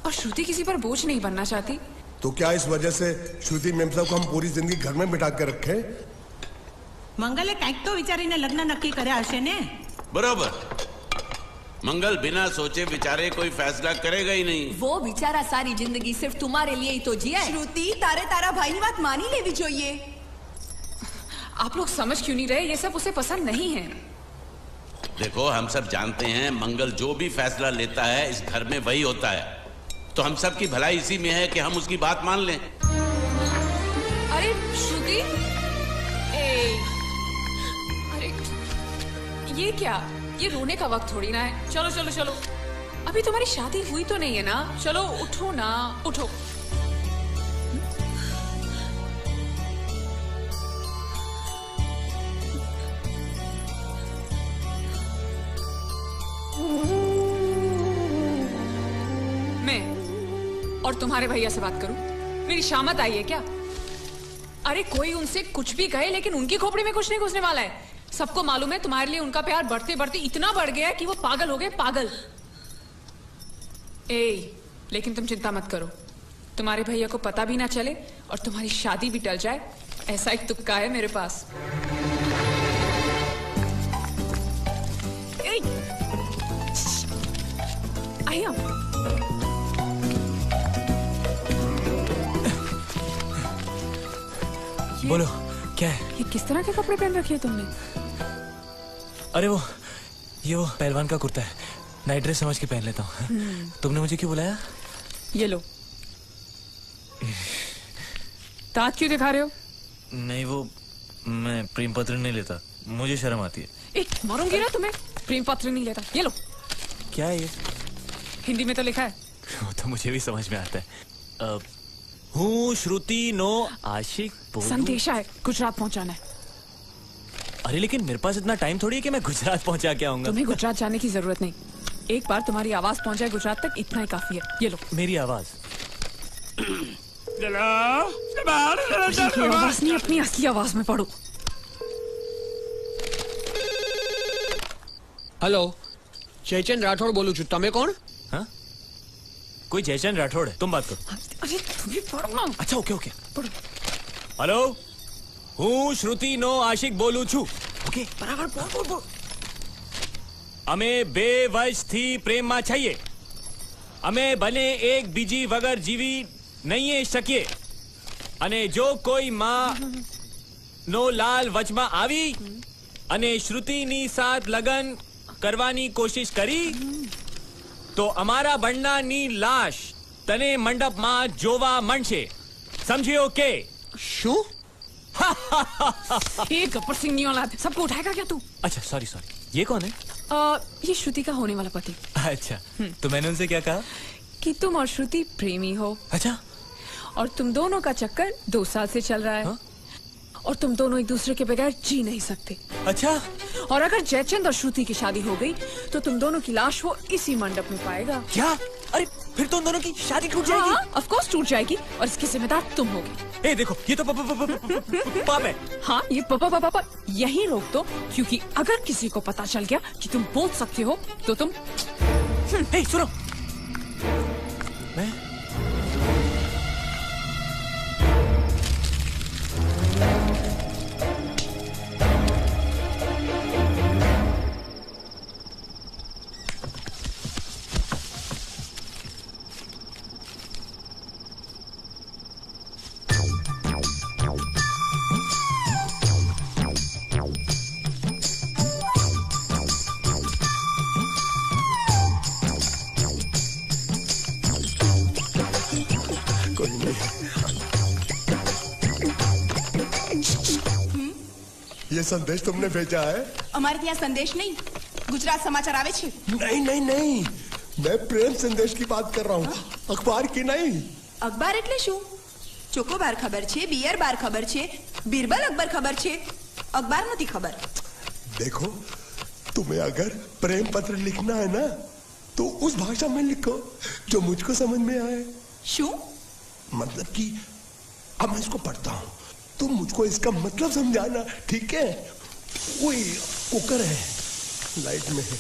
और श्रुति किसी पर बोझ नहीं बनना चाहती। तो क्या इस वजह से श्रुति मेम साहब को हम पूरी जिंदगी घर में बिठा के रखे? મંગલે કંઈક તો વિચારીને લગ્ન નક્કી કર્યા હશે ને? बरोबर। मंगल बिना सोचे विचारे कोई फैसला करेगा ही नहीं। वो बेचारा सारी जिंदगी सिर्फ तुम्हारे लिए ही तो जिया है। श्रुति तारे तारा भाई ની વાત માની લેવી જોઈએ। आप लोग समझ क्यों नहीं रहे? ये सब उसे पसंद नहीं है। देखो हम सब जानते हैं मंगल जो भी फैसला लेता है इस घर में वही होता है, तो हम सब की भलाई इसी में है कि हम उसकी बात मान लें। अरे श्रुति, अरे ये क्या? ये रोने का वक्त थोड़ी ना है। चलो चलो चलो, अभी तुम्हारी शादी हुई तो नहीं है ना? चलो उठो ना, उठो। मैं और तुम्हारे भैया से बात करूं? मेरी शामत आई है क्या? अरे कोई उनसे कुछ भी कहे लेकिन उनकी खोपड़ी में कुछ नहीं घुसने वाला है। सबको मालूम है तुम्हारे लिए उनका प्यार बढ़ते बढ़ते इतना बढ़ गया है कि वो पागल हो गए, पागल। लेकिन तुम चिंता मत करो, तुम्हारे भैया को पता भी ना चले और तुम्हारी शादी भी टल जाए, ऐसा एक तुक्का है मेरे पास। आया बोलो क्या है? ये किस तरह के कपड़े पहन रखे हैं तुमने? अरे वो पहलवान का कुर्ता है, नाइट ड्रेस समझ के पहन लेता हूँ। तुमने मुझे क्यों बुलाया? ये लो। दांत क्यों दिखा रहे हो? नहीं वो मैं प्रेम पत्र नहीं लेता, मुझे शर्म आती है। मारूंगी ना तुम्हें। प्रेम पत्र नहीं लेता, ये लो। क्या है ये? हिंदी में तो लिखा है। वो तो मुझे भी समझ में आता है। हूँ श्रुति नो आशिक संदेशा है, गुजरात पहुंचाना है। अरे लेकिन मेरे पास इतना टाइम थोड़ी है कि मैं गुजरात पहुंचा के आऊंगा। तुम्हें गुजरात जाने की जरूरत नहीं, एक बार तुम्हारी आवाज पहुंचाए गुजरात तक, इतना ही काफी है। ये लो। मेरी आवाज? आवाज नहीं, अपनी असली आवाज में पढ़ो। हेलो, जयचंद राठौड़ बोलू छू, तमे कौन? हाँ? कोई जयचंद राठौड़ है, तुम बात करो। अरे तुम्हें पढ़ो ना। अच्छा ओके ओके पढ़ो। हेलो, हूँ श्रुति नो आशिक बोलू छू। ओके बराबर बोल बोल बोल। અમે બે વર્ષથી પ્રેમમાં છીએ, અમે બને એક બીજી વગર જીવી નહીં શકીએ, અને જો કોઈ માં નો લાલ વચમાં આવી અને શ્રુતિની સાથ લગન કરવાની કોશિશ કરી તો અમારા બંનેની લાશ તને મંડપમાં જોવા મળશે, સમજ્યો કે? શું? एक गब्बर सिंह नहीं औलाद, सबको उठाएगा क्या तू? अच्छा सॉरी सॉरी, ये कौन है? ये श्रुति का होने वाला पति। अच्छा तो मैंने उनसे क्या कहा? कि तुम और श्रुति प्रेमी हो। अच्छा, और तुम दोनों का चक्कर 2 साल से चल रहा है। हा? और तुम दोनों एक दूसरे के बगैर जी नहीं सकते। अच्छा, और अगर जयचंद और श्रुति की शादी हो गई तो तुम दोनों की लाश वो इसी मंडप में पाएगा। क्या? अरे फिर तो उन दोनों की शादी टूट जाएगी। हाँ, ऑफ कोर्स टूट जाएगी, और इसकी जिम्मेदार तुम होगी। ए देखो, ये तो पाप है। हाँ, ये पापा यहीं रोक दो, क्योंकि अगर किसी को पता चल गया कि तुम बोल सकते हो तो तुम। ए सुनो, मैं कोई नहीं। ये संदेश तुमने भेजा है? અમારે ત્યાં સંદેશ નહીં ગુજરાત સમાચાર આવે છે। नहीं नहीं नहीं, मैं प्रेम संदेश की बात कर रहा हूँ, अखबार की नहीं। અખબાર એટલે શું? ચોકોબાર ખબર છે, બિયર બાર ખબર છે, બીરબલ અકબર ખબર છે, અખબાર નથી ખબર। देखो, तुम्हें अगर प्रेम पत्र लिखना है ना तो उस भाषा में लिखो जो मुझको समझ में आए। શું? मतलब कि अब मैं इसको पढ़ता हूँ, तुम मुझको इसका मतलब समझाना, ठीक है? वही कुकर है, लाइट में है।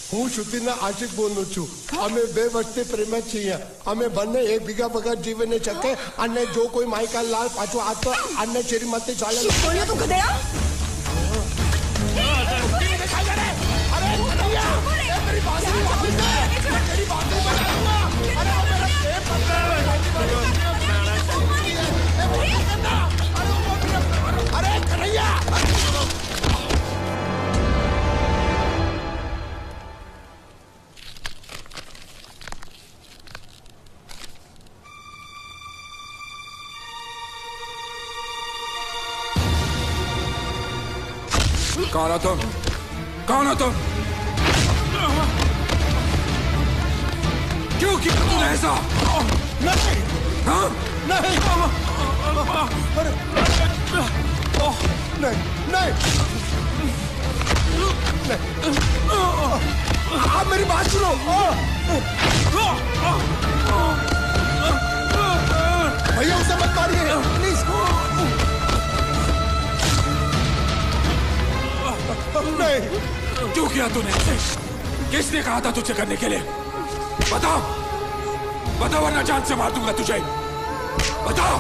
હું શુદ્ધિના આશિક બોલું છું। અમે બે વર્ષથી પ્રેમ છીએ। અમે બંને એક બીજા વગર જીવી નહીં શકે અને જો કોઈ માઈકા લાલ પાછો આતો અને શ્રીમતી ચાલે બોલ્યો તું ગધેડા? अरे कन्हैया, कौन हो तुम? कौन हो तुम? क्यों किया तूने ऐसा? नहीं, हाँ? नहीं, अरे, नहीं, नहीं, आप मेरी बात सुनो। भैया उसे मत मारिए, प्लीज। नहीं, क्यों किया तूने ऐसे? किसने कहा था तुझे करने के लिए? बताओ, बताओ वरना जान से मार दूंगा तुझे। बताओ।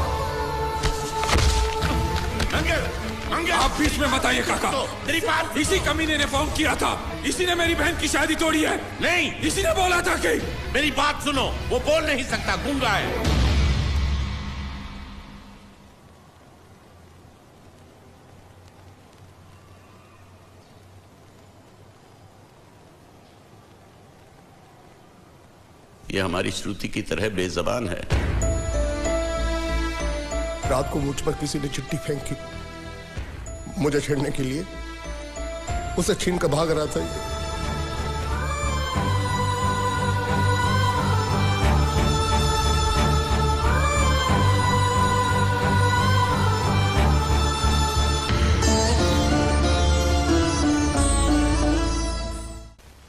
आप बीच में मत आइए काका। मेरी बात, इसी कमीने ने फोन किया था, इसी ने मेरी बहन की शादी तोड़ी है। नहीं, इसी ने बोला था कि मेरी बात सुनो, वो बोल नहीं सकता, गूंगा है। ये हमारी श्रुति की तरह बेजबान है। रात को मुझ पर किसी ने चिट्ठी फेंकी मुझे छेड़ने के लिए। उसे छीन कर भाग रहा था ये।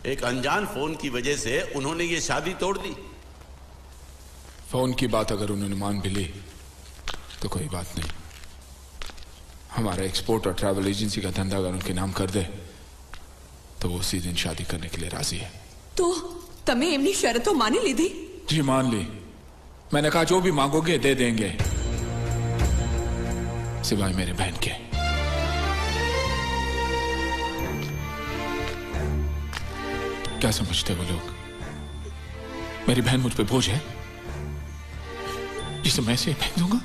एक अनजान फोन की वजह से उन्होंने ये शादी तोड़ दी। फोन की बात अगर उन्होंने मान भी ली तो कोई बात नहीं। हमारा एक्सपोर्ट और ट्रैवल एजेंसी का धंधा अगर उनके नाम कर दे तो वो उसी दिन शादी करने के लिए राजी है। तो तमे एमनी शर्तो मानी लीधी? जी मान ली। मैंने कहा जो भी मांगोगे दे देंगे, सिवाय मेरे बहन के। क्या समझते वो लोग? मेरी बहन मुझ पे बोझ है जिसे मैं ऐसे ही फेंक दूंगा?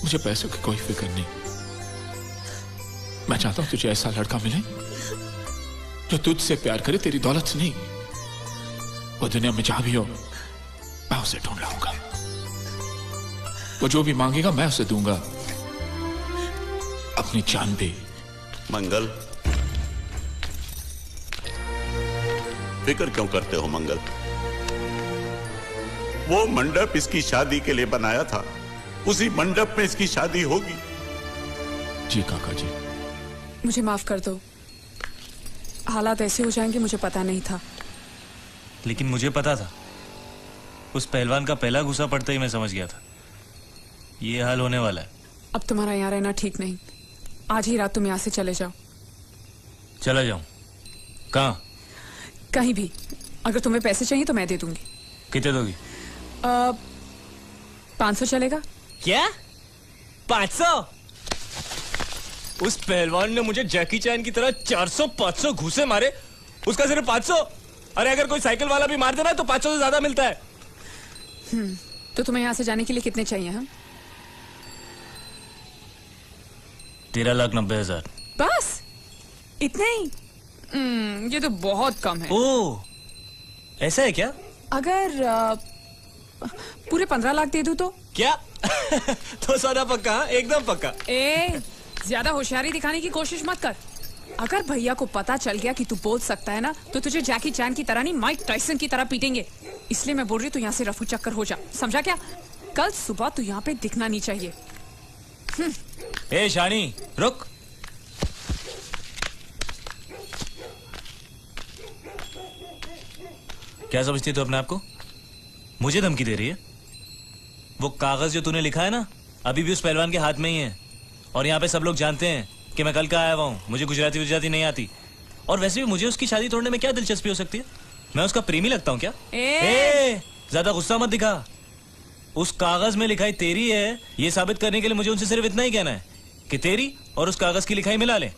मुझे पैसों की कोई फिक्र नहीं। मैं चाहता हूं तुझे ऐसा लड़का मिले जो तुझसे प्यार करे, तेरी दौलत से नहीं। वो दुनिया में जहां भी हो मैं उसे ढूंढ लाऊंगा। वो जो भी मांगेगा मैं उसे दूंगा, अपनी जान भी। मंगल, फिक्र क्यों करते हो मंगल? वो मंडप इसकी शादी के लिए बनाया था, उसी मंडप में इसकी शादी होगी। जी काका जी, मुझे माफ कर दो। हालात ऐसे हो जाएंगे मुझे पता नहीं था। लेकिन मुझे पता था। उस पहलवान का पहला गुस्सा पड़ते ही मैं समझ गया था ये हाल होने वाला है। अब तुम्हारा यहाँ रहना ठीक नहीं। आज ही रात तुम यहाँ से चले जाओ। चला जाऊं? कहाँ? कहीं भी। अगर तुम्हें पैसे चाहिए तो मैं दे दूंगी। कितने दोगी? 500 चलेगा? क्या? 500? उस पहलवान ने मुझे जैकी चैन की तरह 400-500 घूसे मारे, उसका सिर्फ 500? अरे अगर कोई साइकिल वाला भी मार देना तो 500 से ज्यादा मिलता है। तो तुम्हें यहाँ से जाने के लिए कितने चाहिए? हाँ, 13,90,000। बस इतने ही? ये तो बहुत कम है। ओह, ऐसा है क्या? अगर पूरे 15 लाख दे दूं तो? क्या? तो सौदा पक्का? एकदम पक्का। ए, ज्यादा होशियारी दिखाने की कोशिश मत कर। अगर भैया को पता चल गया कि तू बोल सकता है ना, तो तुझे जैकी चैन की तरह नहीं, माइक टाइसन की तरह पीटेंगे। इसलिए मैं बोल रही हूँ तू यहाँ से रफू चक्कर हो जा, समझा क्या? कल सुबह तू यहाँ पे दिखना नहीं चाहिए। ए शानी, रुक। क्या समझती तू अपने आप को? मुझे धमकी दे रही है? वो कागज जो तूने लिखा है ना, अभी भी उस पहलवान के हाथ में ही है। और यहाँ पे सब लोग जानते हैं कि मैं कल का आया हुआ हूँ, मुझे गुजराती नहीं आती। और वैसे भी मुझे उसकी शादी तोड़ने में क्या दिलचस्पी हो सकती है? मैं उसका प्रेमी लगता हूँ क्या? ज्यादा गुस्सा मत दिखा। उस कागज में लिखाई तेरी है, ये साबित करने के लिए मुझे उनसे सिर्फ इतना ही कहना है कि तेरी और उस कागज की लिखाई मिला ले।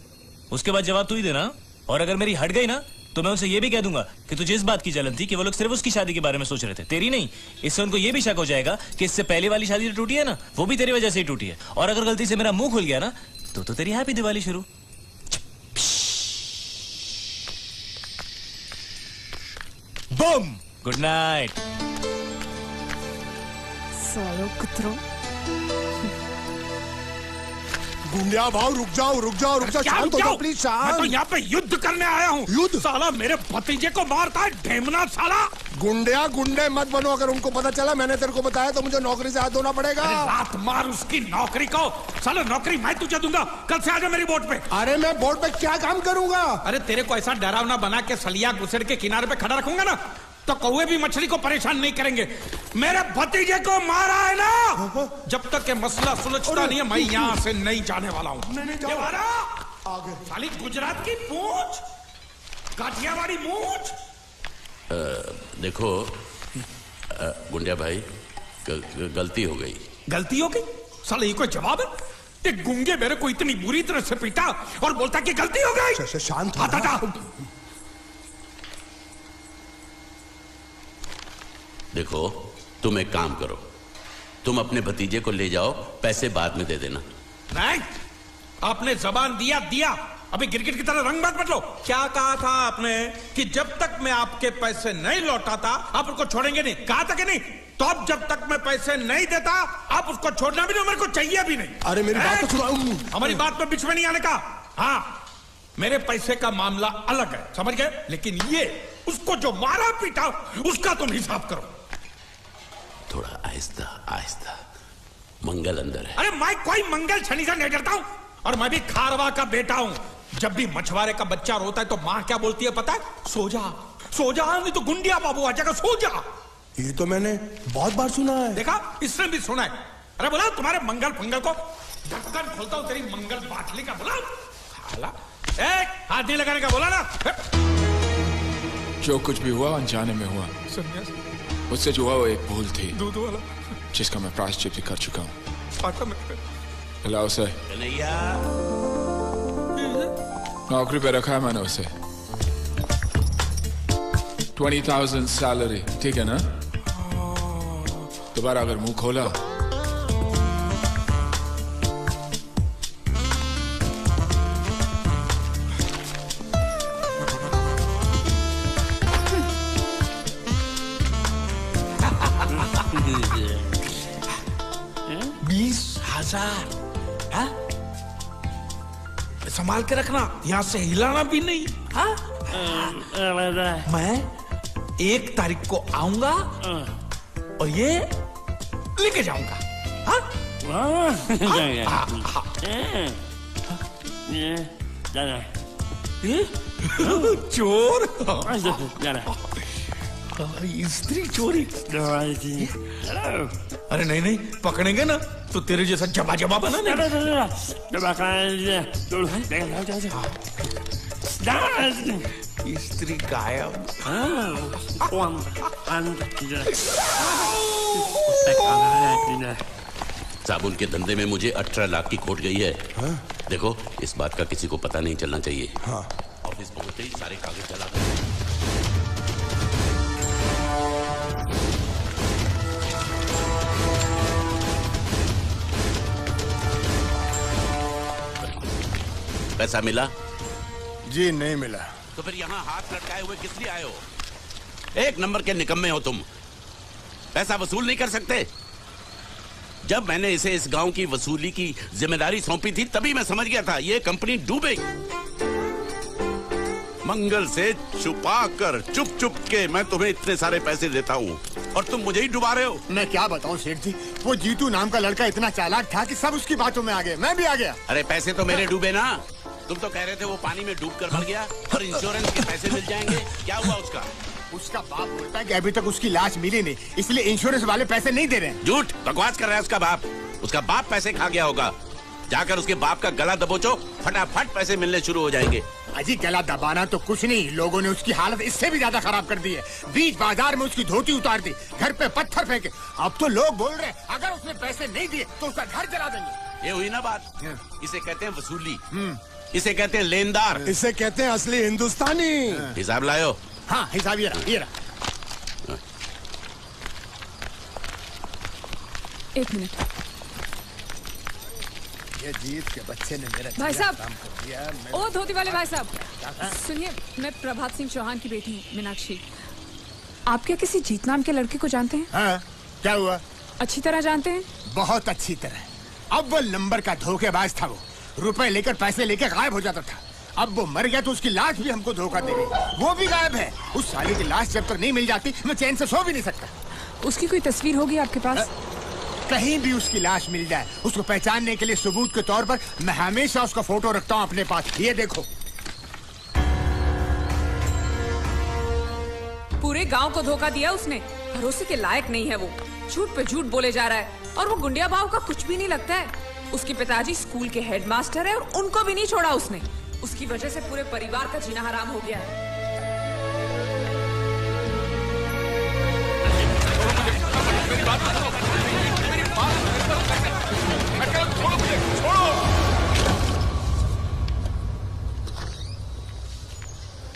उसके बाद जवाब तू ही देना। और अगर मेरी हट गई ना, तो मैं उनसे ये भी कह दूंगा कि तुझे इस बात की जलन थी कि वो लोग सिर्फ उसकी शादी के बारे में सोच रहे थे, तेरी नहीं। इससे उनको ये भी शक हो जाएगा कि इससे पहले वाली शादी जो टूटी है ना, वो भी तेरी वजह से ही टूटी है। और अगर गलती से मेरा मुंह खुल गया ना, तो तेरी हैप्पी दिवाली शुरू। बम। Good night. सालो कुत्रों। गुंडिया भाव, रुक जाओ शांत हो जाओ प्लीज, शांत। मैं तो यहाँ पे युद्ध करने आया हूँ। युद्ध? साला मेरे भतीजे को मारता है, ढेमना साला। गुंडे मत बनो। अगर उनको पता चला मैंने तेरे को बताया तो मुझे नौकरी से हाथ धोना पड़ेगा। अरे लात मार उसकी नौकरी को। साला नौकरी मैं तुझे दूंगा, कल से आजा मेरी बोट पे। अरे मैं बोट पे क्या काम करूंगा? अरे तेरे को ऐसा डरावना बना के सलिया गुसड़ के किनारे पे खड़ा रखूंगा ना, तो कौवे भी मछली को परेशान नहीं करेंगे। मेरे भतीजे को मारा है ना, जब तक के मसला सुलझता नहीं है, मैं यहाँ से नहीं जाने वाला हूँ। साली गुजरात की पूंछ, काठियावाड़ी मूंछ। देखो गुंडिया भाई, गलती हो गई। गलती हो गई? साले ये कोई जवाब है? ये गुंगे मेरे को इतनी बुरी तरह से पीटा और बोलता कि गलती हो गई। शांत हो। देखो, तुम एक काम करो, तुम अपने भतीजे को ले जाओ, पैसे बाद में दे देना। नहीं, आपने जबान दिया, अभी गिरगिट की तरह रंग मत बदलो। क्या कहा था आपने कि जब तक मैं आपके पैसे नहीं लौटाता आप उसको छोड़ेंगे नहीं? कहा था कि नहीं? तो अब जब तक मैं पैसे नहीं देता आप उसको छोड़ना भी नहीं, मेरे को चाहिए भी नहीं। अरे मेरी बात तो सुनो। हमारी बात में बीच में नहीं आने का। हाँ, मेरे पैसे का मामला अलग है, समझ गए? लेकिन ये उसको जो मारा पीटा, उसका तुम हिसाब करो। थोड़ा आहिस्ता आहिस्ता, मंगल अंदर है। अरे मैं कोई मंगल शनि से नहीं डरता हूं, और मैं भी खारवा का बेटा हूं। जब भी मछुआरे का बच्चा रोता है तो माँ क्या बोलती है पता है? सो जा, नहीं तो गुंडिया बाबू आ जाएगा, सो जा। ये तो मैंने बहुत बार सुना है। देखा, इसने भी सुना है। अरे बोला तुम्हारे मंगल फंगल को ढक्कन खोलता हूं तेरी मंगल बाटली का। बोला हाथ नहीं लगाने का, बोला ना। जो कुछ भी हुआ अनजाने में हुआ। मुझसे जो हुआ वो एक भूल थी, दूध वाला, जिसका मैं प्रायश्चित कर चुका हूँ। हिलाओ उसे। नौकरी पे रखा है मैंने उसे। 20,000 सैलरी, ठीक है ना? दोबारा अगर मुंह खोला संभाल के रखना, यहाँ से हिलाना भी नहीं। हाँ? मैं 1 तारीख को आऊंगा और ये लेके जाऊंगा। हाँ? चोर, स्त्री चोरी। अरे नहीं, पकड़ेंगे ना तो तेरे जैसा जबा बना नहीं। स्त्री गायब। साबुन के धंधे में मुझे 18 लाख की खोट गई है। देखो, इस बात का किसी को पता नहीं चलना चाहिए। ऑफिस पहुंचते ही सारे कागज जला दो। पैसा मिला? जी नहीं मिला। तो फिर यहाँ हाथ लटकाए हुए किस लिए आए हो? एक नंबर के निकम्मे हो तुम। पैसा वसूल नहीं कर सकते। जब मैंने इसे इस गांव की वसूली की जिम्मेदारी सौंपी थी तभी मैं समझ गया था ये कंपनी डूबेगी। मंगल से छुपा कर चुप चुप के मैं तुम्हें इतने सारे पैसे देता हूँ और तुम मुझे ही डुबा रहे हो। मैं क्या बताऊँ सेठ जी, वो जीतू नाम का लड़का इतना चालाक था कि सब उसकी बातों में आ गए, मैं भी आ गया। अरे पैसे तो मेरे डूबे ना। तुम तो कह रहे थे वो पानी में डूब कर मर गया और इंश्योरेंस के पैसे मिल जाएंगे। क्या हुआ उसका? उसका बाप बोलता है कि अभी तक उसकी लाश मिली नहीं, इसलिए इंश्योरेंस वाले पैसे नहीं दे रहे हैं। झूठ बकवास कर रहा है उसका बाप। उसका बाप पैसे खा गया होगा। जाकर उसके बाप का गला दबोचो, फटाफट पैसे मिलने शुरू हो जाएंगे। अजी गला दबाना तो कुछ नहीं, लोगों ने उसकी हालत इससे भी ज्यादा खराब कर दी है। बीच बाजार में उसकी धोती उतार दी, घर पे पत्थर फेंके। अब तो लोग बोल रहे हैं अगर उसने पैसे नहीं दिए तो उसका घर जला देंगे। ये हुई ना बात। इसे कहते हैं वसूली, इसे कहते हैं लेनदार, इसे कहते हैं असली हिंदुस्तानी। हिसाब लायो। हाँ हिसाब ये रहा। एक मिनट। ये जीत के बच्चे ने मेरा भाई साहब, काम कर दिया। ओ धोती वाले भाई साहब, सुनिए, मैं प्रभात सिंह चौहान की बेटी हूँ, मीनाक्षी। आप क्या किसी जीत नाम के लड़के को जानते हैं? हाँ, क्या हुआ? अच्छी तरह जानते हैं? बहुत अच्छी तरह। अव्वल नंबर का धोखेबाज था वो, रुपए लेकर पैसे लेकर गायब हो जाता था। अब वो मर गया तो उसकी लाश भी हमको धोखा दे गई, वो भी गायब है। उस साली की लाश जब तक नहीं मिल जाती मैं चैन से सो भी नहीं सकता। उसकी कोई तस्वीर होगी आपके पास? कहीं भी उसकी लाश मिल जाए, उसको पहचानने के लिए सबूत के तौर पर मैं हमेशा उसका फोटो रखता हूँ अपने पास। ये देखो। पूरे गांव को धोखा दिया उसने। भरोसे के लायक नहीं है वो। झूठ पे झूठ बोले जा रहा है और वो गुंडिया भाव का कुछ भी नहीं लगता है। उसके पिताजी स्कूल के हेडमास्टर है और उनको भी नहीं छोड़ा उसने। उसकी वजह से पूरे परिवार का जीना हराम हो गया है।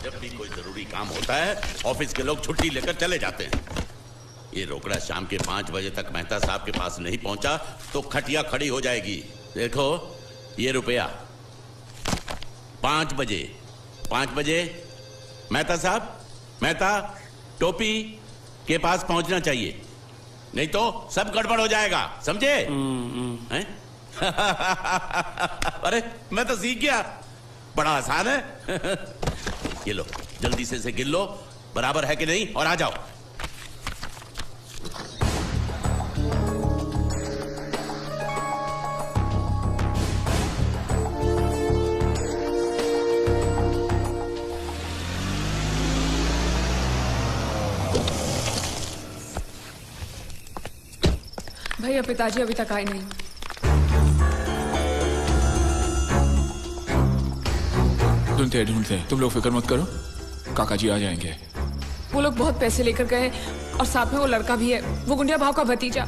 जब भी कोई जरूरी काम होता है ऑफिस के लोग छुट्टी लेकर चले जाते हैं। ये रोकड़ा शाम के 5 बजे तक मेहता साहब के पास नहीं पहुंचा तो खटिया खड़ी हो जाएगी। देखो ये रुपया 5 बजे मेहता साहब, मेहता टोपी के पास पहुंचना चाहिए, नहीं तो सब गड़बड़ हो जाएगा, समझे? हैं? अरे मैं तो सीख गया, बड़ा आसान है। ये लो, जल्दी से इसे गिन लो, बराबर है कि नहीं, और आ जाओ। भैया पिताजी अभी तक आए नहीं। ढूंढते तुम लोग फिक्र मत करो, काका जी आ जाएंगे। वो लोग बहुत पैसे लेकर गए और साथ में वो लड़का भी है, वो गुंडिया भाव का भतीजा।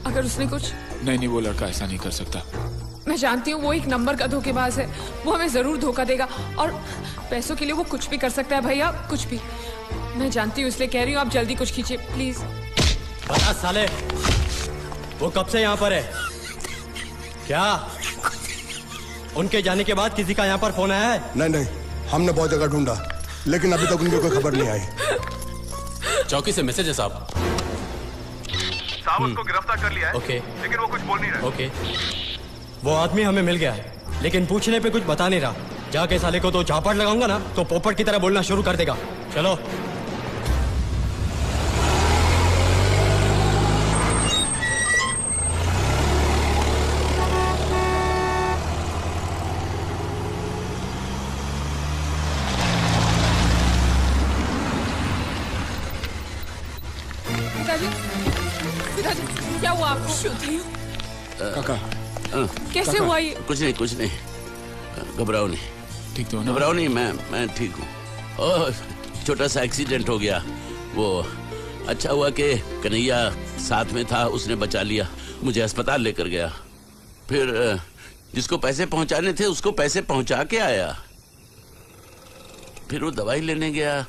अगर उसने कुछ... नहीं, वो लड़का ऐसा नहीं कर सकता। मैं जानती हूँ वो एक नंबर का धोखेबाज है, वो हमें जरूर धोखा देगा और पैसों के लिए वो कुछ भी कर सकता है भैया, कुछ भी। मैं जानती हूँ इसलिए कह रही हूँ, आप जल्दी कुछ कीजिए प्लीज। बता साले, वो कब से यहाँ पर है? क्या उनके जाने के बाद किसी का यहाँ पर फोन आया है? नहीं, हमने बहुत जगह ढूंढा लेकिन अभी तक उनकी कोई खबर नहीं आई। चौकी से मैसेज है साहब। उसको गिरफ्तार कर लिया है। ओके। लेकिन वो कुछ बोल नहीं रहा। ओके। वो आदमी हमें मिल गया है लेकिन पूछने पे कुछ बता नहीं रहा। जाके साले को तो झापड़ लगाऊंगा ना तो पोपट की तरह बोलना शुरू कर देगा। चलो। क्या हुआ आपको? काका कैसे हुआ ये? कुछ नहीं, घबराओ नहीं। ठीक तो ना? घबराओ नहीं, मैं ठीक हूँ। ओह, छोटा सा एक्सीडेंट हो गया। वो अच्छा हुआ कि कन्हैया साथ में था, उसने बचा लिया, मुझे अस्पताल लेकर गया। फिर जिसको पैसे पहुंचाने थे उसको पैसे पहुंचा के आया। फिर वो दवाई लेने गया,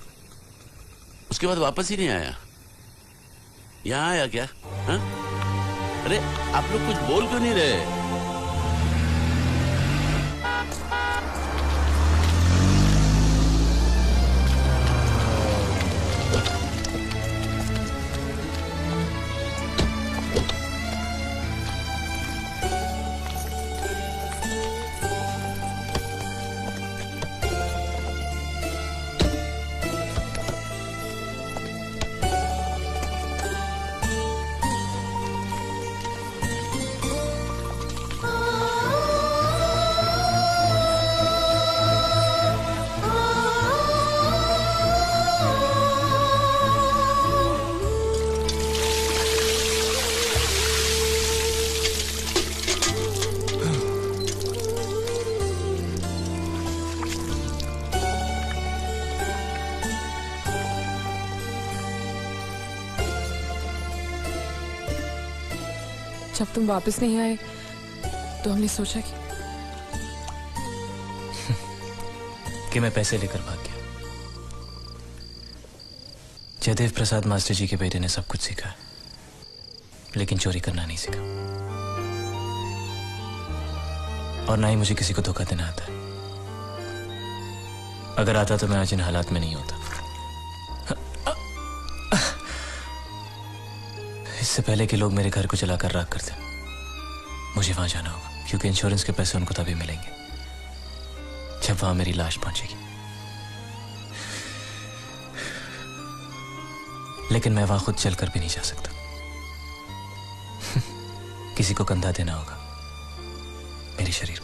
उसके बाद वापस ही नहीं आया। यहाँ आया क्या? हाँ? अरे आप लोग कुछ बोल क्यों नहीं रहे? जब तुम वापस नहीं आए तो हमने सोचा कि मैं पैसे लेकर भाग गया। जयदेव प्रसाद मास्टर जी के बेटे ने सब कुछ सीखा, लेकिन चोरी करना नहीं सीखा, और ना ही मुझे किसी को धोखा देना आता है। अगर आता तो मैं आज इन हालात में नहीं होता। इससे पहले कि लोग मेरे घर को जलाकर राख कर दें, मुझे वहां जाना होगा, क्योंकि इंश्योरेंस के पैसे उनको तभी मिलेंगे जब वहां मेरी लाश पहुंचेगी। लेकिन मैं वहां खुद चलकर भी नहीं जा सकता। किसी को कंधा देना होगा मेरे शरीर को।